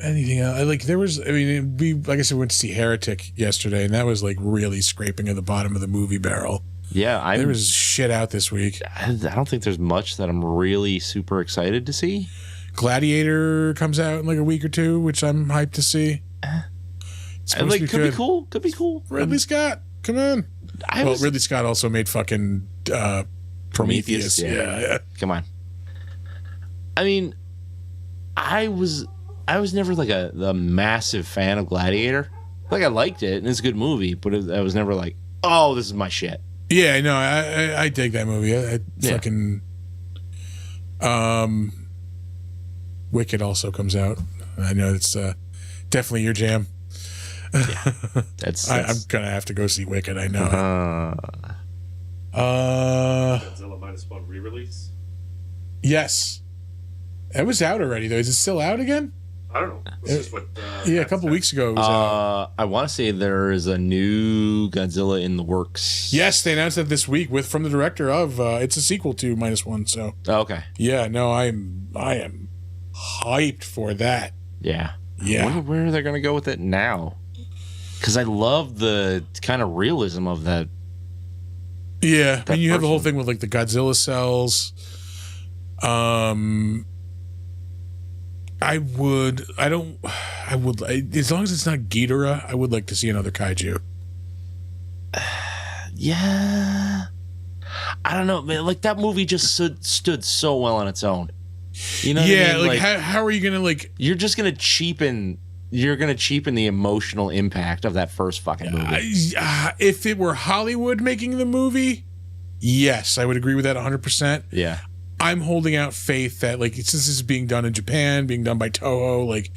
Anything else? Like we like I said, we went to see Heretic yesterday, and that was like really scraping at the bottom of the movie barrel. Yeah, there was shit out this week. I don't think there's much that I'm really super excited to see. Gladiator comes out in like a week or 2, which I'm hyped to see. Could be cool. Could be cool. Ridley Scott, come on. Ridley Scott also made fucking Prometheus. Yeah. Come on. I mean, I was never like a massive fan of Gladiator. Like, I liked it, and it's a good movie, but I was never like, oh, this is my shit. Yeah, no, I dig that movie. I fucking Wicked also comes out. I know it's definitely your jam. Yeah, that's I'm gonna have to go see Wicked. I know. Godzilla -1 re-release. Yes, it was out already though. Is it still out again? I don't know. This is what, a couple weeks ago it was out. I want to say there is a new Godzilla in the works. Yes, they announced that this week from the director of. It's a sequel to -1. So okay. Yeah, no, I am hyped for that. Yeah. Yeah. I wonder where are they going to go with it now? Because I love the kind of realism of that. Yeah, I mean, you have the whole thing with like the Godzilla cells. I would, as long as it's not Ghidorah, I would like to see another kaiju. Yeah. I don't know, man. Like, that movie just stood so well on its own. You know what I mean? Like how are you going to, like... You're just going to cheapen the emotional impact of that first fucking movie. If it were Hollywood making the movie, yes, I would agree with that 100%. Yeah. I'm holding out faith that, like, since this is being done in Japan, being done by Toho, like,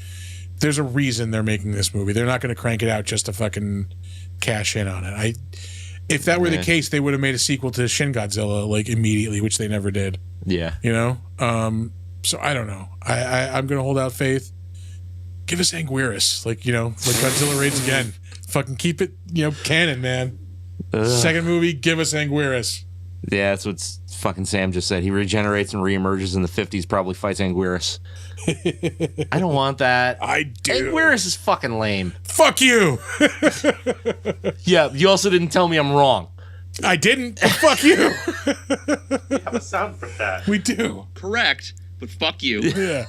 there's a reason they're making this movie. They're not going to crank it out just to fucking cash in on it. If that were the case, they would have made a sequel to Shin Godzilla, like, immediately, which they never did. Yeah. You know? So I don't know. I'm going to hold out faith. Give us Anguirus. Like, you know, like Godzilla raids again. Fucking keep it, you know, canon, man. Second movie, give us Anguirus. Yeah, that's what fucking Sam just said. He regenerates and reemerges in the 50s, probably fights Anguirus. I don't want that. I do. Anguirus is fucking lame. Fuck you. Yeah, you also didn't tell me I'm wrong. I didn't. Fuck you. We have a sound for that. We do. Correct, but fuck you. Yeah.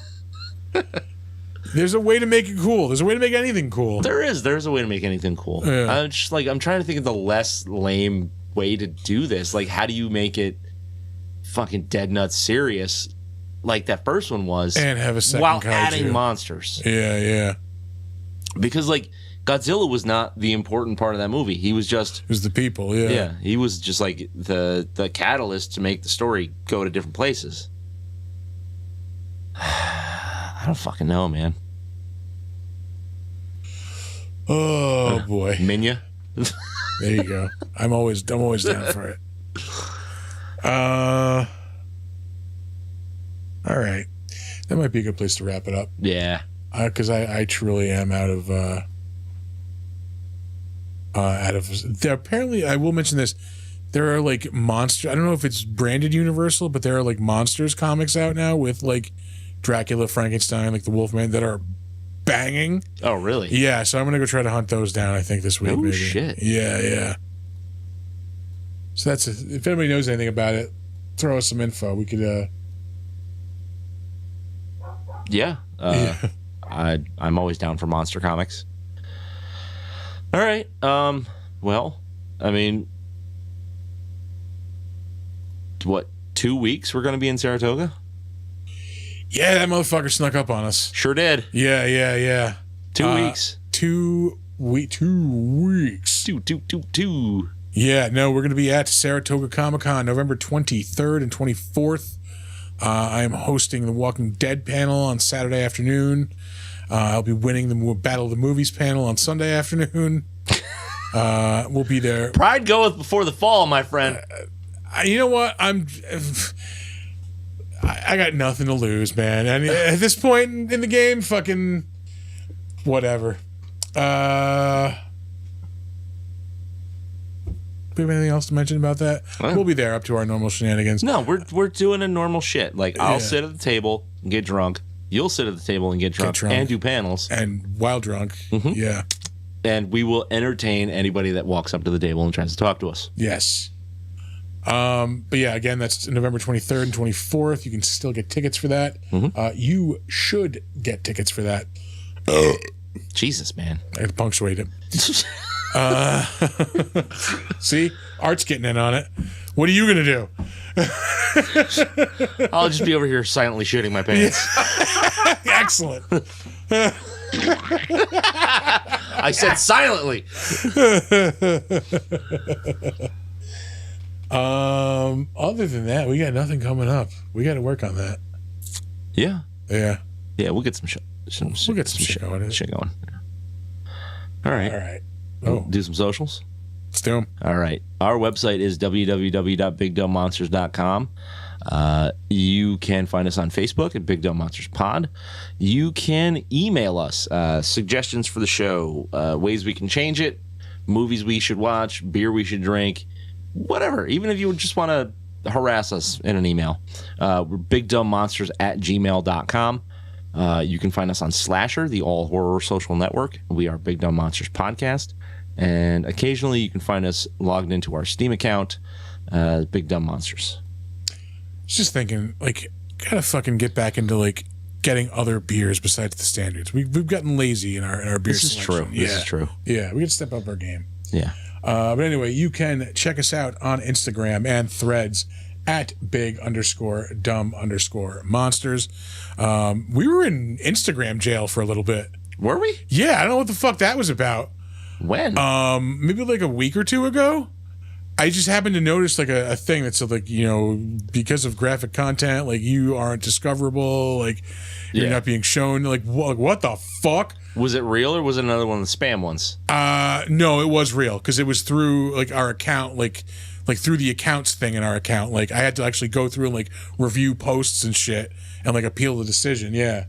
There's a way to make it cool. There's a way to make anything cool. There's a way to make anything cool. Yeah. I'm trying to think of the less lame way to do this. Like, how do you make it fucking dead nuts serious like that first one was, and have a second while kaiju. adding monsters? Yeah. Because, like, Godzilla was not the important part of that movie. He was just... It was the people, yeah. Yeah, he was just, like, the catalyst to make the story go to different places. I don't fucking know, man. Oh, boy. Minya? There you go. I'm always down for it. All right. That might be a good place to wrap it up. Yeah. Because I truly am out of apparently, I will mention this. There are like monster. I don't know if it's branded Universal, but there are like Monsters comics out now with like Dracula, Frankenstein, like the Wolfman that are banging. Oh, really? Yeah. So I'm gonna go try to hunt those down. I think this week. Oh, maybe. shit. Yeah. So that's if anybody knows anything about it, throw us some info. We could. Yeah. I'm always down for monster comics. All right. Well, I mean, what, 2 weeks we're going to be in Saratoga? Yeah, that motherfucker snuck up on us. Sure did. Yeah. 2 weeks. 2 weeks. 2. Yeah, no, we're going to be at Saratoga Comic-Con November 23rd and 24th. I am hosting the Walking Dead panel on Saturday afternoon. I'll be winning the Battle of the Movies panel on Sunday afternoon. We'll be there. Pride goeth before the fall, my friend. You know what? I got nothing to lose, man. And at this point in the game, fucking whatever. Do we have anything else to mention about that? We'll be there up to our normal shenanigans. No, we're doing a normal shit. Like, I'll sit at the table and get drunk. You'll sit at the table and get drunk and do panels. And while drunk, yeah. And we will entertain anybody that walks up to the table and tries to talk to us. Yes. But yeah, again, that's November 23rd and 24th. You can still get tickets for that. You should get tickets for that. Jesus, man. I had to punctuate it. See? Art's getting in on it. What are you gonna do? I'll just be over here silently shitting my pants. Excellent. I said silently. Other than that, we got nothing coming up. We got to work on that. Yeah. We'll get some shit. We'll get some shit going. All right. All right. Oh, do some socials. Let's do them. All right. Our website is www.bigdumbmonsters.com. You can find us on Facebook at Big Dumb Monsters Pod. You can email us suggestions for the show, ways we can change it, movies we should watch, beer we should drink, whatever. Even if you just want to harass us in an email, we're bigdumbmonsters@gmail.com. You can find us on Slasher, the all horror social network. We are Big Dumb Monsters Podcast. And occasionally you can find us logged into our Steam account, Big Dumb Monsters. Just thinking, like, gotta fucking get back into, like, getting other beers besides the standards. We've gotten lazy in our beer selection. This is true. Yeah, we gotta step up our game. Yeah. But anyway, you can check us out on Instagram and Threads at big_dumb_monsters. We were in Instagram jail for a little bit. Were we? Yeah, I don't know what the fuck that was about. When? Maybe like a week or two ago. I just happened to notice like a thing that said like, you know, because of graphic content, like you aren't discoverable, like you're not being shown. Like what the fuck? Was it real or was it another one of the spam ones? No, it was real because it was through like our account, like through the accounts thing in our account. Like I had to actually go through and like review posts and shit and like appeal the decision. Yeah.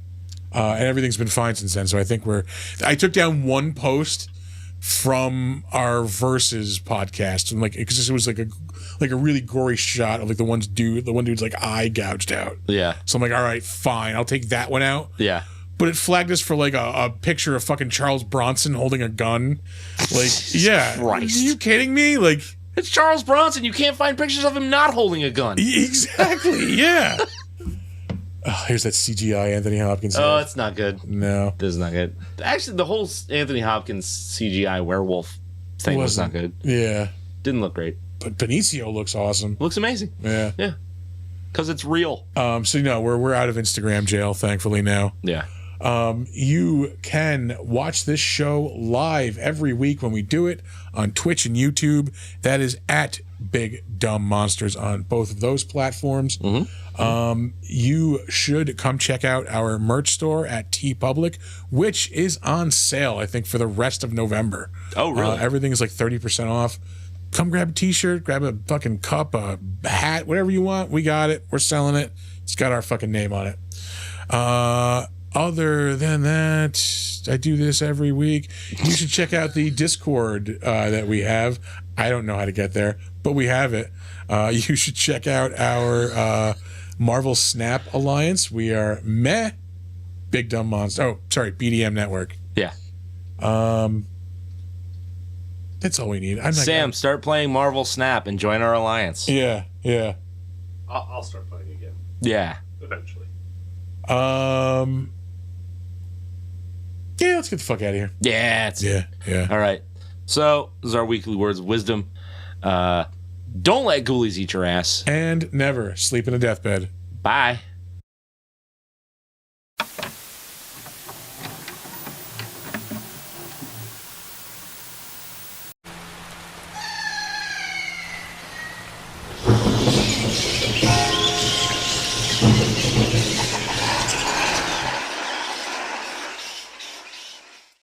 And everything's been fine since then. So I think I took down one post from our Versus podcast, and like because it was like a really gory shot of like the one dude's like eye gouged out. Yeah. So I'm like, all right, fine, I'll take that one out. Yeah. But it flagged us for like a picture of fucking Charles Bronson holding a gun. Like, yeah, Christ. Are you kidding me? Like, it's Charles Bronson. You can't find pictures of him not holding a gun. Exactly. Yeah. Oh, here's that CGI Anthony Hopkins. Oh, it's not good. No, this is not good. Actually, the whole Anthony Hopkins CGI werewolf thing was not good. Yeah, didn't look great. But Benicio looks awesome. Looks amazing. Yeah, because it's real. So no, we're out of Instagram jail, thankfully now. Yeah. You can watch this show live every week when we do it on Twitch and YouTube. That is at Big Dumb Monsters on both of those platforms. Mm-hmm. You should come check out our merch store at TeePublic, which is on sale, I think, for the rest of November. Oh, really? Everything is like 30% off. Come grab a t-shirt, grab a fucking cup, a hat, whatever you want. We got it. We're selling it. It's got our fucking name on it. Other than that, I do this every week. You should check out the Discord that we have. I don't know how to get there, but we have it. You should check out our Marvel Snap Alliance. We are Big Dumb Monster. Oh, sorry, BDM Network. Yeah. That's all we need. Sam, start playing Marvel Snap and join our alliance. Yeah. I'll start playing again. Yeah. Eventually. Yeah, let's get the fuck out of here. Yeah. Yeah. All right. So, this is our weekly words of wisdom. Don't let ghoulies eat your ass. And never sleep in a deathbed. Bye.